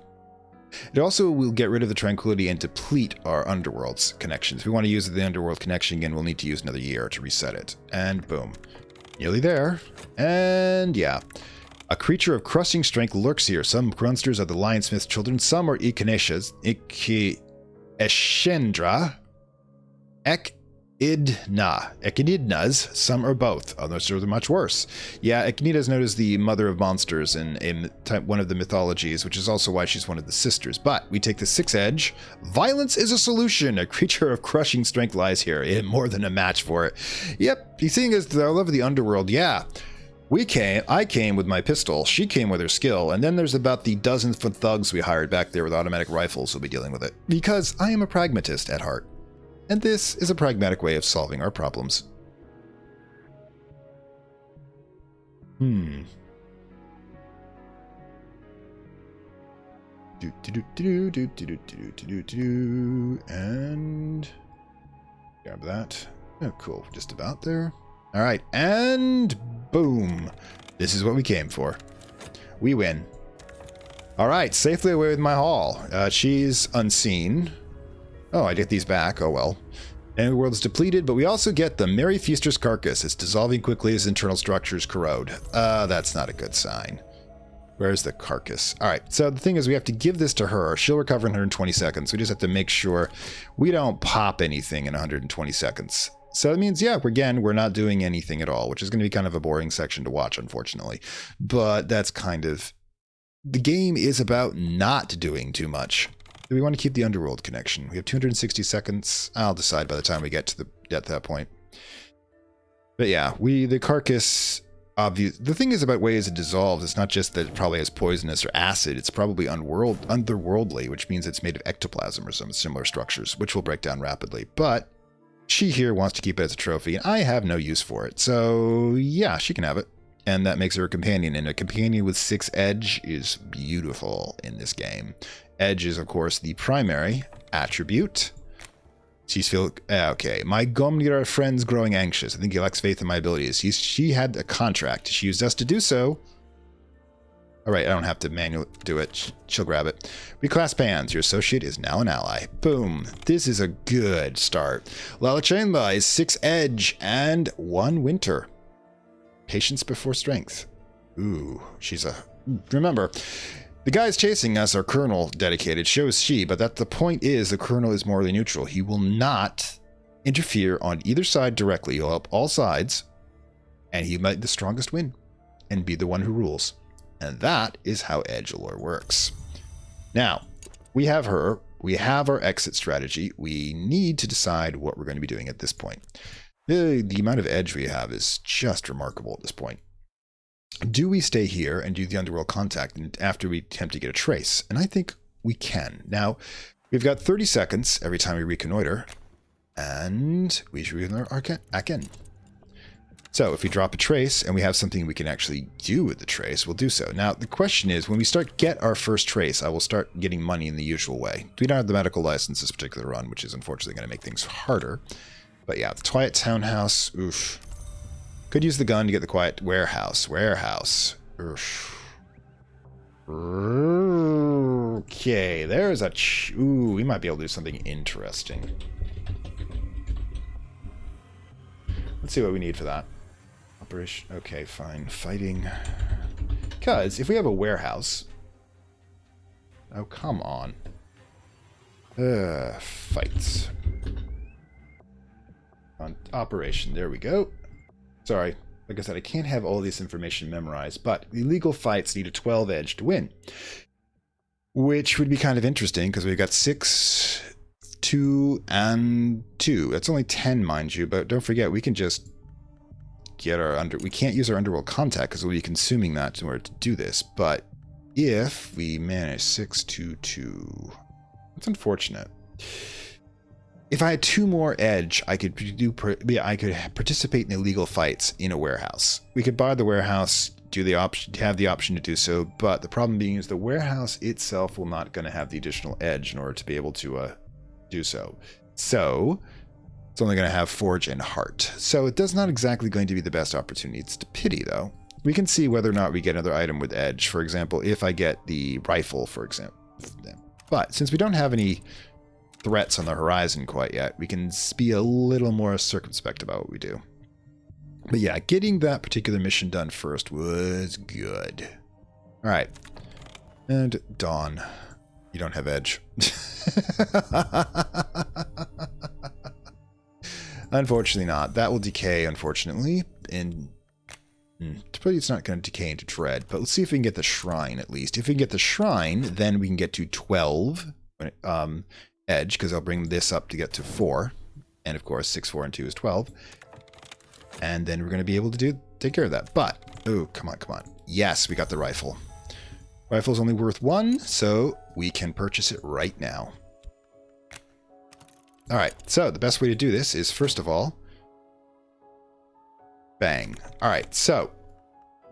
It also will get rid of the tranquility and deplete our underworld's connections. If we want to use the underworld connection again, we'll need to use another year to reset it. And boom. Nearly there. And yeah. A creature of crushing strength lurks here. Some monsters are the Lionsmith's children. Some are Eschendra. Echidnas, some are both. Others are much worse. Yeah, Echidna is known as the mother of monsters in one of the mythologies, which is also why she's one of the sisters. But we take the 6 edge. Violence is a solution. A creature of crushing strength lies here. More than a match for it. Yep, seeing as the love of the underworld, yeah. I came with my pistol, she came with her skill, and then there's about the dozen foot thugs we hired back there with automatic rifles who'll be dealing with it. Because I am a pragmatist at heart. And this is a pragmatic way of solving our problems. And grab that. Oh, cool. Just about there. All right, and boom. This is what we came for. We win. All right, safely away with my haul. She's unseen. Oh, I get these back. Oh, well. And the world is depleted, but we also get the Merry Feaster's carcass. It's dissolving quickly as internal structures corrode. That's not a good sign. Where's the carcass? All right, so the thing is we have to give this to her. She'll recover in 120 seconds. We just have to make sure we don't pop anything in 120 seconds. So it means, yeah, we're not doing anything at all, which is going to be kind of a boring section to watch, unfortunately. But that's kind of... The game is about not doing too much. We want to keep the underworld connection. We have 260 seconds. I'll decide by the time we get at that point. But yeah, the carcass, obvious. The thing is about ways it dissolves, it's not just that it probably has poisonous or acid, it's probably otherworldly, which means it's made of ectoplasm or some similar structures, which will break down rapidly. But she here wants to keep it as a trophy, and I have no use for it. So yeah, she can have it. And that makes her a companion, and a companion with 6 edge is beautiful in this game. Edge is, of course, the primary attribute. She's okay. My Gomnira friend's growing anxious. I think he lacks faith in my abilities. She had a contract. She used us to do so. All right, I don't have to manually do it. She'll grab it. Reclass pans. Your associate is now an ally. Boom. This is a good start. Lala Chainba is 6 edge and 1 winter. Patience before strength. Ooh, she's a... Remember, the guys chasing us are colonel dedicated, shows she, but that the point is the colonel is morally neutral. He will not interfere on either side directly. He'll help all sides, and he might the strongest win and be the one who rules. And that is how edgelore works. Now, we have her. We have our exit strategy. We need to decide what we're going to be doing at this point. The amount of edge we have is just remarkable at this point. Do we stay here and do the underworld contact after we attempt to get a trace? And I think we can. Now, we've got 30 seconds every time we reconnoiter, and we should reconnoiter again. So if we drop a trace and we have something we can actually do with the trace, we'll do so. Now, the question is, when we get our first trace, I will start getting money in the usual way. We don't have the medical license this particular run, which is unfortunately going to make things harder. But yeah, the quiet townhouse, oof. Could use the gun to get the quiet warehouse. Oof. Okay, there's a... Ooh, we might be able to do something interesting. Let's see what we need for that. Operation. Okay, fine. Fighting. Because if we have a warehouse... Oh, come on. Fights. On operation. There we go. Sorry. Like I said, I can't have all this information memorized, but illegal fights need a 12 edge to win. Which would be kind of interesting because we've got 6, 2, and 2. That's only 10, mind you, but don't forget, we can just get our we can't use our underworld contact because we'll be consuming that in order to do this. But if we manage 6, 2, 2, that's unfortunate. If I had 2 more edge, I could participate in illegal fights in a warehouse. We could buy the warehouse, have the option to do so, but the problem being is the warehouse itself will not going to have the additional edge in order to be able to do so. So it's only going to have forge and heart. So it's not exactly going to be the best opportunity. It's a pity though. We can see whether or not we get another item with edge. For example, if I get the rifle, for example. But since we don't have any threats on the horizon quite yet, we can be a little more circumspect about what we do. But yeah, getting that particular mission done first was good. All right. And Dawn. You don't have edge. Unfortunately not. That will decay, unfortunately. And it's not going to decay into dread, but let's see if we can get the shrine at least. If we can get the shrine, then we can get to 12 edge, because I'll bring this up to get to 4. And of course, 6, 4, and 2 is 12. And then we're going to be able to take care of that. But, oh, come on. Yes, we got the rifle. Rifle's only worth 1, so we can purchase it right now. All right, so the best way to do this is, first of all, bang. All right, so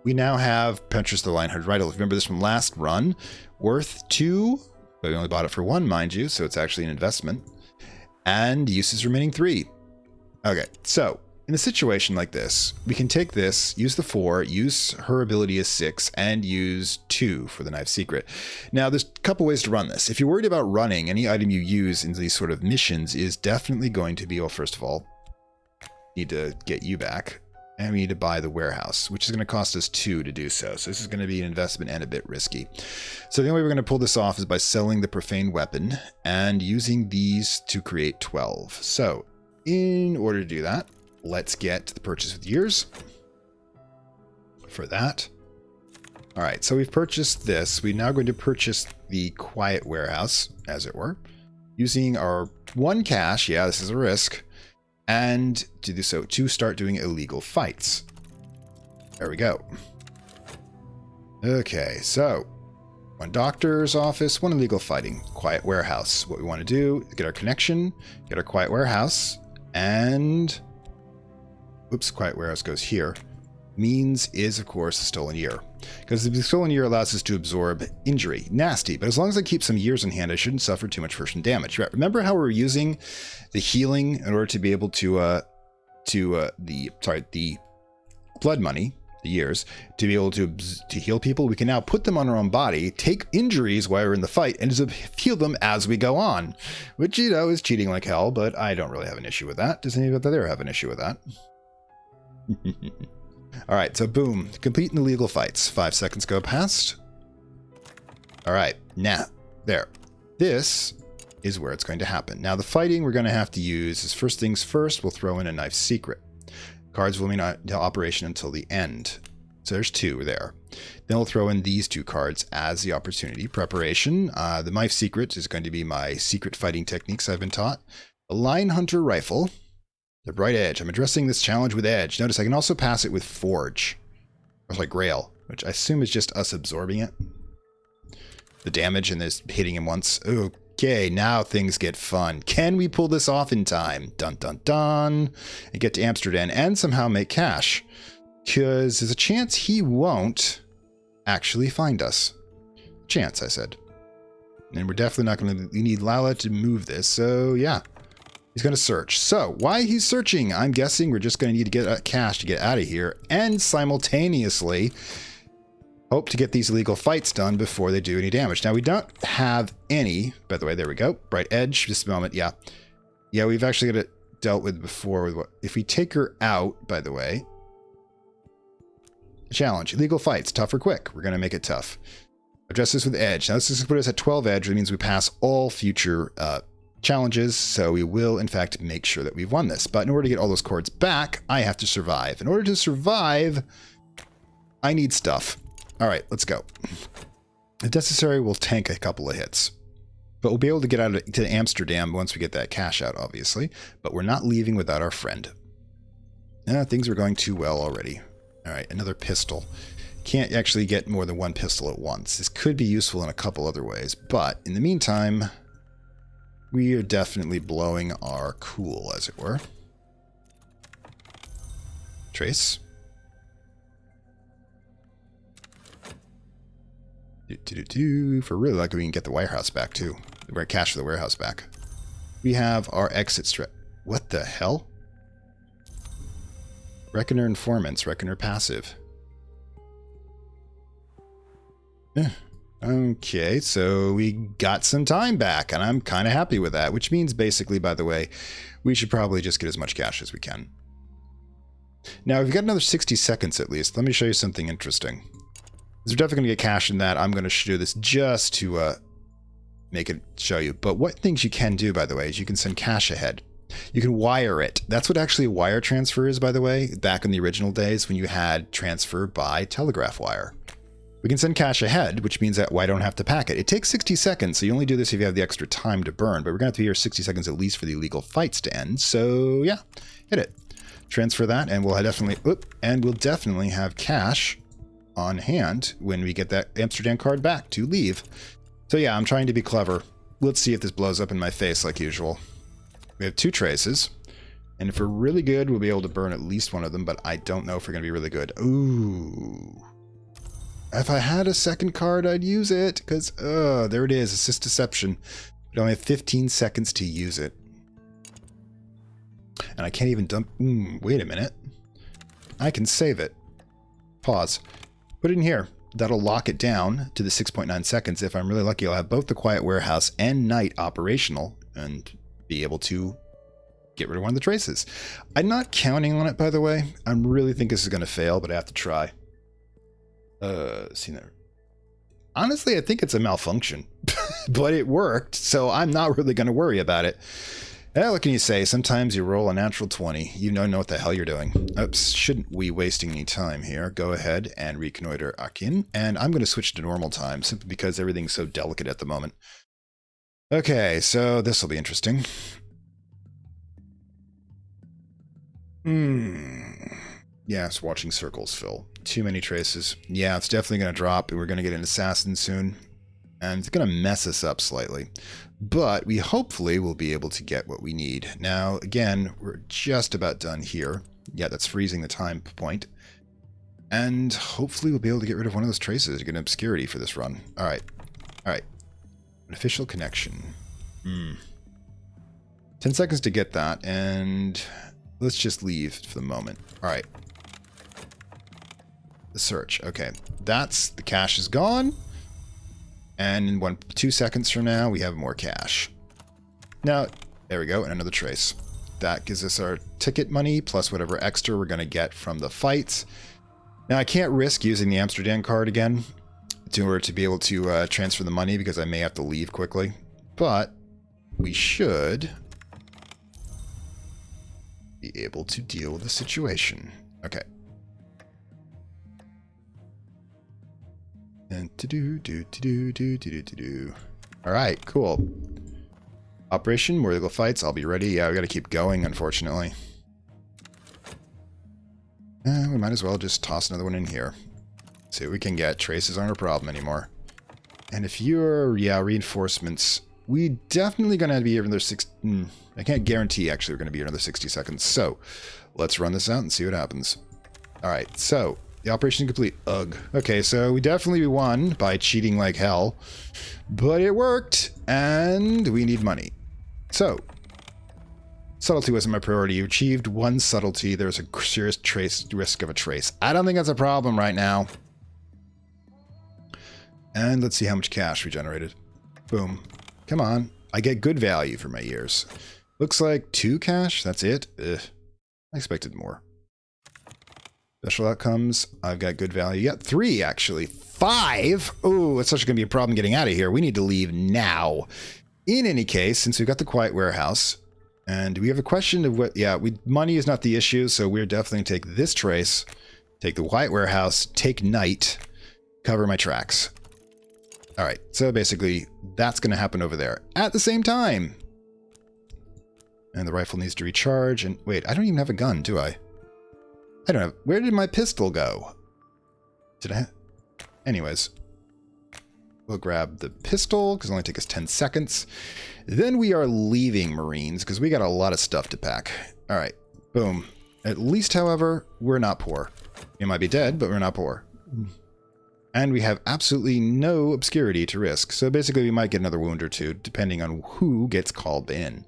we now have purchased the Lionheart Rifle. Remember this from last run, worth 2, but we only bought it for 1, mind you, so it's actually an investment. And uses remaining 3. Okay, so in a situation like this, we can take this, use the 4, use her ability as 6, and use 2 for the Knife Secret. Now, there's a couple ways to run this. If you're worried about running, any item you use in these sort of missions is definitely going to be, well, first of all, need to get you back, and we need to buy the warehouse, which is going to cost us 2 to do so. So this is going to be an investment and a bit risky. So the only way we're going to pull this off is by selling the profane weapon and using these to create 12. So in order to do that, let's get the purchase with years for that. All right, so we've purchased this. We're now going to purchase the quiet warehouse, as it were, using our 1 cash. Yeah, this is a risk. and to do so, to start doing illegal fights. There we go. Okay, so one doctor's office, one illegal fighting, quiet warehouse. What we want to do is get our connection, get our quiet warehouse, and oops, quiet warehouse goes here. Means is, of course, a stolen year. Because the stolen year allows us to absorb injury. Nasty, but as long as I keep some years in hand, I shouldn't suffer too much first damage. Right? Remember how we were using the healing in order to be able to the blood money, the years, to be able to heal people? We can now put them on our own body, take injuries while we're in the fight, and just heal them as we go on. Which, you know, is cheating like hell, but I don't really have an issue with that. Does anybody there have an issue with that? All right, so boom, completing the legal fights. 5 seconds go past. All right, now, there. This is where it's going to happen. Now, the fighting we're going to have to use is first things first, we'll throw in a knife secret. Cards will remain in operation until the end. So there's 2 there. Then we'll throw in these 2 cards as the opportunity. Preparation. The knife secret is going to be my secret fighting techniques I've been taught. A line hunter rifle. The bright edge. I'm addressing this challenge with edge. Notice I can also pass it with forge. Or like grail, which I assume is just us absorbing it. The damage and this hitting him once. Okay, now things get fun. Can we pull this off in time? Dun dun dun. And get to Amsterdam and somehow make cash. Because there's a chance he won't actually find us. Chance, I said. And we're definitely not going to... We need Lala to move this, so yeah. He's going to search. So, why he's searching? I'm guessing we're just going to need to get cash to get out of here. And simultaneously, hope to get these illegal fights done before they do any damage. Now, we don't have any... By the way, there we go. Bright edge. Just a moment. Yeah. Yeah, we've actually got it dealt with before. With what, if we take her out, by the way... Challenge. Illegal fights. Tough or quick. We're going to make it tough. Address this with edge. Now, this is going to put us at 12 edge, which means we pass all future... challenges, so we will in fact make sure that we've won this. But in order to get all those cords back, I have to survive. In order to survive, I need stuff. All right, let's go. If necessary, we'll tank a couple of hits. But we'll be able to get out to Amsterdam once we get that cash out, obviously. But we're not leaving without our friend. Things are going too well already. All right, another pistol. Can't actually get more than 1 pistol at once. This could be useful in a couple other ways, but in the meantime... We are definitely blowing our cool, as it were. Trace. For really lucky, we can get the warehouse back, too. We're cash for the warehouse back. We have our exit strat. What the hell? Reckoner informants, Reckoner passive. Okay, so we got some time back, and I'm kind of happy with that, which means basically, by the way, we should probably just get as much cash as we can. Now, we've got another 60 seconds at least. Let me show you something interesting. We're definitely going to get cash in that. I'm going to do this just to make it show you. But what things you can do, by the way, is you can send cash ahead. You can wire it. That's what actually wire transfer is, by the way, back in the original days when you had transfer by telegraph wire. We can send cash ahead, which means that I don't have to pack it. It takes 60 seconds, so you only do this if you have the extra time to burn, but we're going to have to be here 60 seconds at least for the illegal fights to end. So yeah, hit it. Transfer that, and we'll definitely have cash on hand when we get that Amsterdam card back to leave. So yeah, I'm trying to be clever. Let's see if this blows up in my face like usual. We have 2 traces, and if we're really good, we'll be able to burn at least one of them, but I don't know if we're going to be really good. Ooh. If I had a second card, I'd use it, because, there it is, assist deception. We only have 15 seconds to use it. And I can't even dump, wait a minute. I can save it. Pause. Put it in here. That'll lock it down to the 6.9 seconds. If I'm really lucky, I'll have both the quiet warehouse and night operational, and be able to get rid of one of the traces. I'm not counting on it, by the way. I really think this is going to fail, but I have to try. See there. Honestly, I think it's a malfunction, but it worked, so I'm not really going to worry about it. What can you say? Sometimes you roll a natural 20. You don't know what the hell you're doing. Oops, shouldn't we wasting any time here? Go ahead and reconnoiter Akin, and I'm going to switch to normal time, simply because everything's so delicate at the moment. Okay, so this will be interesting. Yeah, it's watching circles fill. Too many traces. Yeah, it's definitely going to drop, and we're going to get an assassin soon. And it's going to mess us up slightly. But we hopefully will be able to get what we need. Now, again, we're just about done here. Yeah, that's freezing the time point. And hopefully we'll be able to get rid of one of those traces to get an obscurity for this run. All right. All right. An official connection. 10 seconds to get that, and let's just leave for the moment. All right. The search. Okay. That's, the cash is gone. And in 2 seconds from now, we have more cash. Now, there we go, and another trace. That gives us our ticket money, plus whatever extra we're going to get from the fights. Now, I can't risk using the Amsterdam card again in order to be able to transfer the money, because I may have to leave quickly. But we should be able to deal with the situation. Okay. And all right, cool. Operation more legal fights. I'll be ready. Yeah, we got to keep going, unfortunately. We might as well just toss another one in here. See what we can get. Traces aren't a problem anymore. And if you're, reinforcements, we definitely gonna be here another 6. I can't guarantee actually we're gonna be here another 60 seconds. So let's run this out and see what happens. All right, so. The operation complete. Ugh. Okay, so we definitely won by cheating like hell. But it worked, and we need money. So, subtlety wasn't my priority. You achieved 1 subtlety. There's a serious risk of a trace. I don't think that's a problem right now. And let's see how much cash we generated. Boom. Come on. I get good value for my years. Looks like 2 cash. That's it. Ugh. I expected more. Special outcomes. I've got good value. Yeah, 3 actually. 5. Oh, it's such going to be a problem getting out of here. We need to leave now. In any case, since we've got the quiet warehouse, and we have a question of what, money is not the issue, so we're definitely going to take this trace, take the quiet warehouse, take night, cover my tracks. All right, so basically that's going to happen over there at the same time. And the rifle needs to recharge. And wait, I don't even have a gun, do I? I don't have... Where did my pistol go? Did I... Anyways. We'll grab the pistol, because it'll only take us 10 seconds. Then we are leaving Marines, because we got a lot of stuff to pack. Alright. Boom. At least, however, we're not poor. We might be dead, but we're not poor. And we have absolutely no obscurity to risk. So basically, we might get another wound or 2, depending on who gets called in.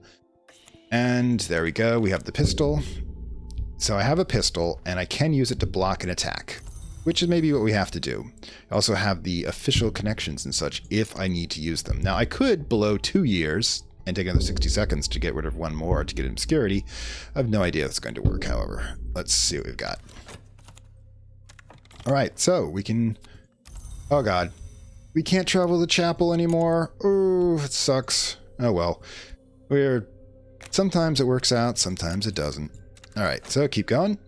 And there we go. We have the pistol. So I have a pistol, and I can use it to block an attack, which is maybe what we have to do. I also have the official connections and such if I need to use them. Now, I could blow 2 years and take another 60 seconds to get rid of 1 more to get an obscurity. I have no idea if it's going to work, however. Let's see what we've got. All right, so we can... Oh, God. We can't travel to the chapel anymore. Oh, it sucks. Oh, well. Sometimes it works out, sometimes it doesn't. All right, so keep going.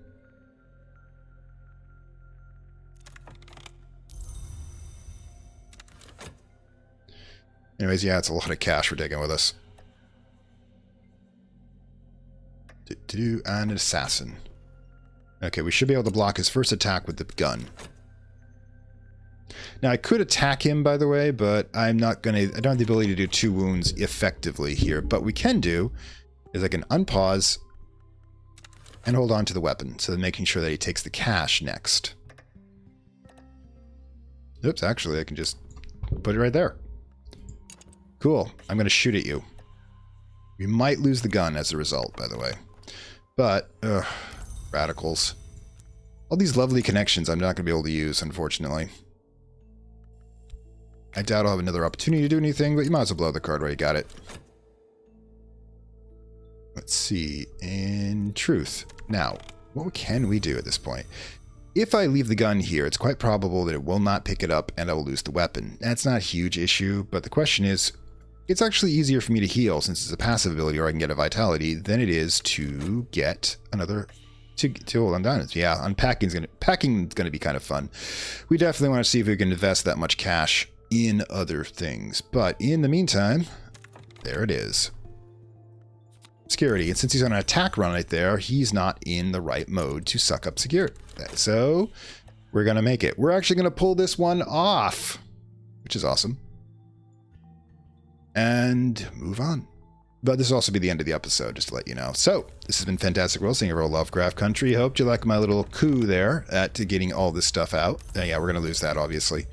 Anyways, yeah, it's a lot of cash we're taking with us. And an assassin. Okay, we should be able to block his first attack with the gun. Now, I could attack him, by the way, but I'm not going to... I don't have the ability to do 2 wounds effectively here. But we can do is I can unpause... and hold on to the weapon, so that making sure that he takes the cash next. Oops, actually, I can just put it right there. Cool. I'm going to shoot at you. We might lose the gun as a result, by the way. But, radicals. All these lovely connections I'm not going to be able to use, unfortunately. I doubt I'll have another opportunity to do anything, but you might as well blow the card while you got it. Let's see. In truth. Now, what can we do at this point? If I leave the gun here, it's quite probable that it will not pick it up and I will lose the weapon. That's not a huge issue, but the question is, it's actually easier for me to heal since it's a passive ability or I can get a vitality than it is to get another... to hold on down. Yeah, packing's gonna be kind of fun. We definitely want to see if we can invest that much cash in other things. But in the meantime, there it is. obscurity. And since he's on an attack run right there, he's not in the right mode to suck up security. So we're going to make it. We're actually going to pull this one off, which is awesome. And move on. But this will also be the end of the episode, just to let you know. So, this has been Fantastic World, seeing over Lovecraft Country. Hope you like my little coup there at getting all this stuff out. Yeah, we're going to lose that, obviously.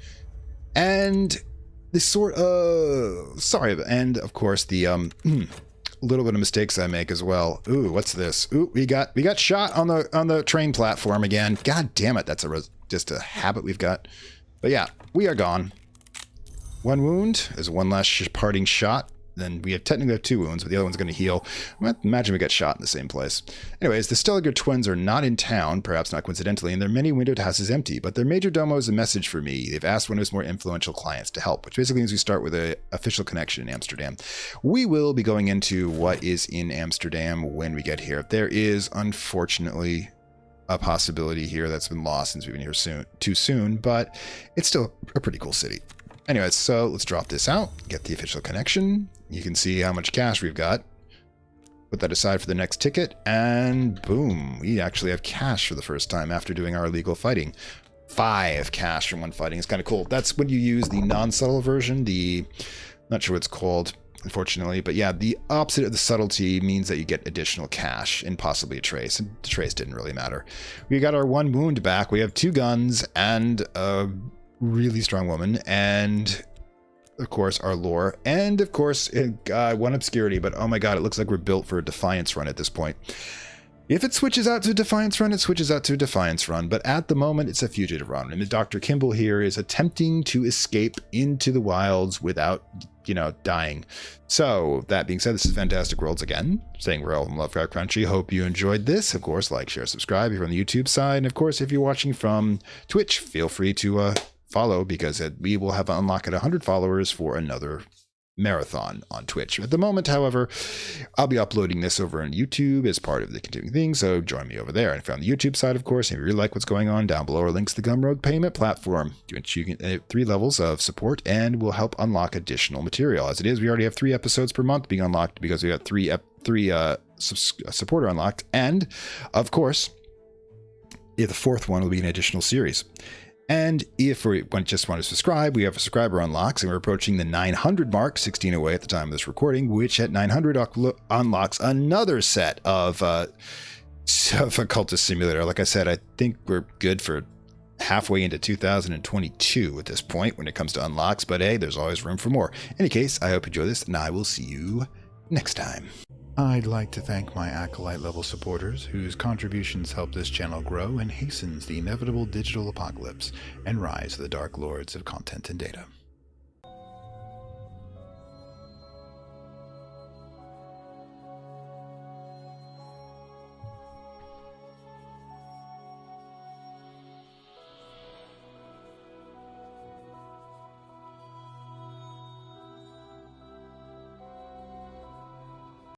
And this sort of... Sorry, and of course, the little bit of mistakes I make as well. Ooh, what's this? Ooh, we got shot on the train platform again. God damn it, that's just a habit we've got. But yeah, we are gone. One wound is one last parting shot. Then we technically have 2 wounds, but the other one's going to heal. Imagine we got shot in the same place. Anyways, the Stelliger twins are not in town, perhaps not coincidentally, and their many windowed house is empty, but their major domo is a message for me. They've asked one of his more influential clients to help, which basically means we start with an official connection in Amsterdam. We will be going into what is in Amsterdam when we get here. There is, unfortunately, a possibility here that's been lost since we've been here too soon, but it's still a pretty cool city. Anyways, so let's drop this out, get the official connection. You can see how much cash we've got. Put that aside for the next ticket, and boom, we actually have cash for the first time after doing our illegal fighting. 5 cash from one fighting. It's kind of cool. That's when you use the non-subtle version, not sure what it's called, unfortunately, but yeah, the opposite of the subtlety means that you get additional cash and possibly a trace, and the trace didn't really matter. We got our 1 wound back. We have 2 guns and a really strong woman, and of course our lore, and of course 1 obscurity, but oh my god, it looks like we're built for a defiance run at this point. If it switches out to a defiance run, it switches out to a defiance run, but at the moment it's a fugitive run, and Dr. Kimball here is attempting to escape into the wilds without, dying. So that being said, this is Fantastic Worlds again, saying we're all from Lovecraft Country. Hope you enjoyed this. Of course, like, share, subscribe if you're on the YouTube side, and of course if you're watching from Twitch, feel free to follow, because we will have unlocked 100 followers for another marathon on Twitch. At the moment, however, I'll be uploading this over on YouTube as part of the continuing thing, so join me over there. And if you're on the YouTube side, of course, if you really like what's going on, down below are links to the Gumroad payment platform, which you can 3 levels of support and will help unlock additional material. As it is, we already have 3 episodes per month being unlocked because we got 3 supporter unlocked, and of course, the 4th one will be an additional series. And if we just want to subscribe, we have a subscriber unlocks, and we're approaching the 900 mark, 16 away at the time of this recording, which at 900 unlocks another set of a Cultist Simulator. Like I said, I think we're good for halfway into 2022 at this point when it comes to unlocks, but hey, there's always room for more. In any case, I hope you enjoy this, and I will see you next time. I'd like to thank my Acolyte level supporters, whose contributions help this channel grow and hastens the inevitable digital apocalypse and rise of the Dark Lords of Content and Data.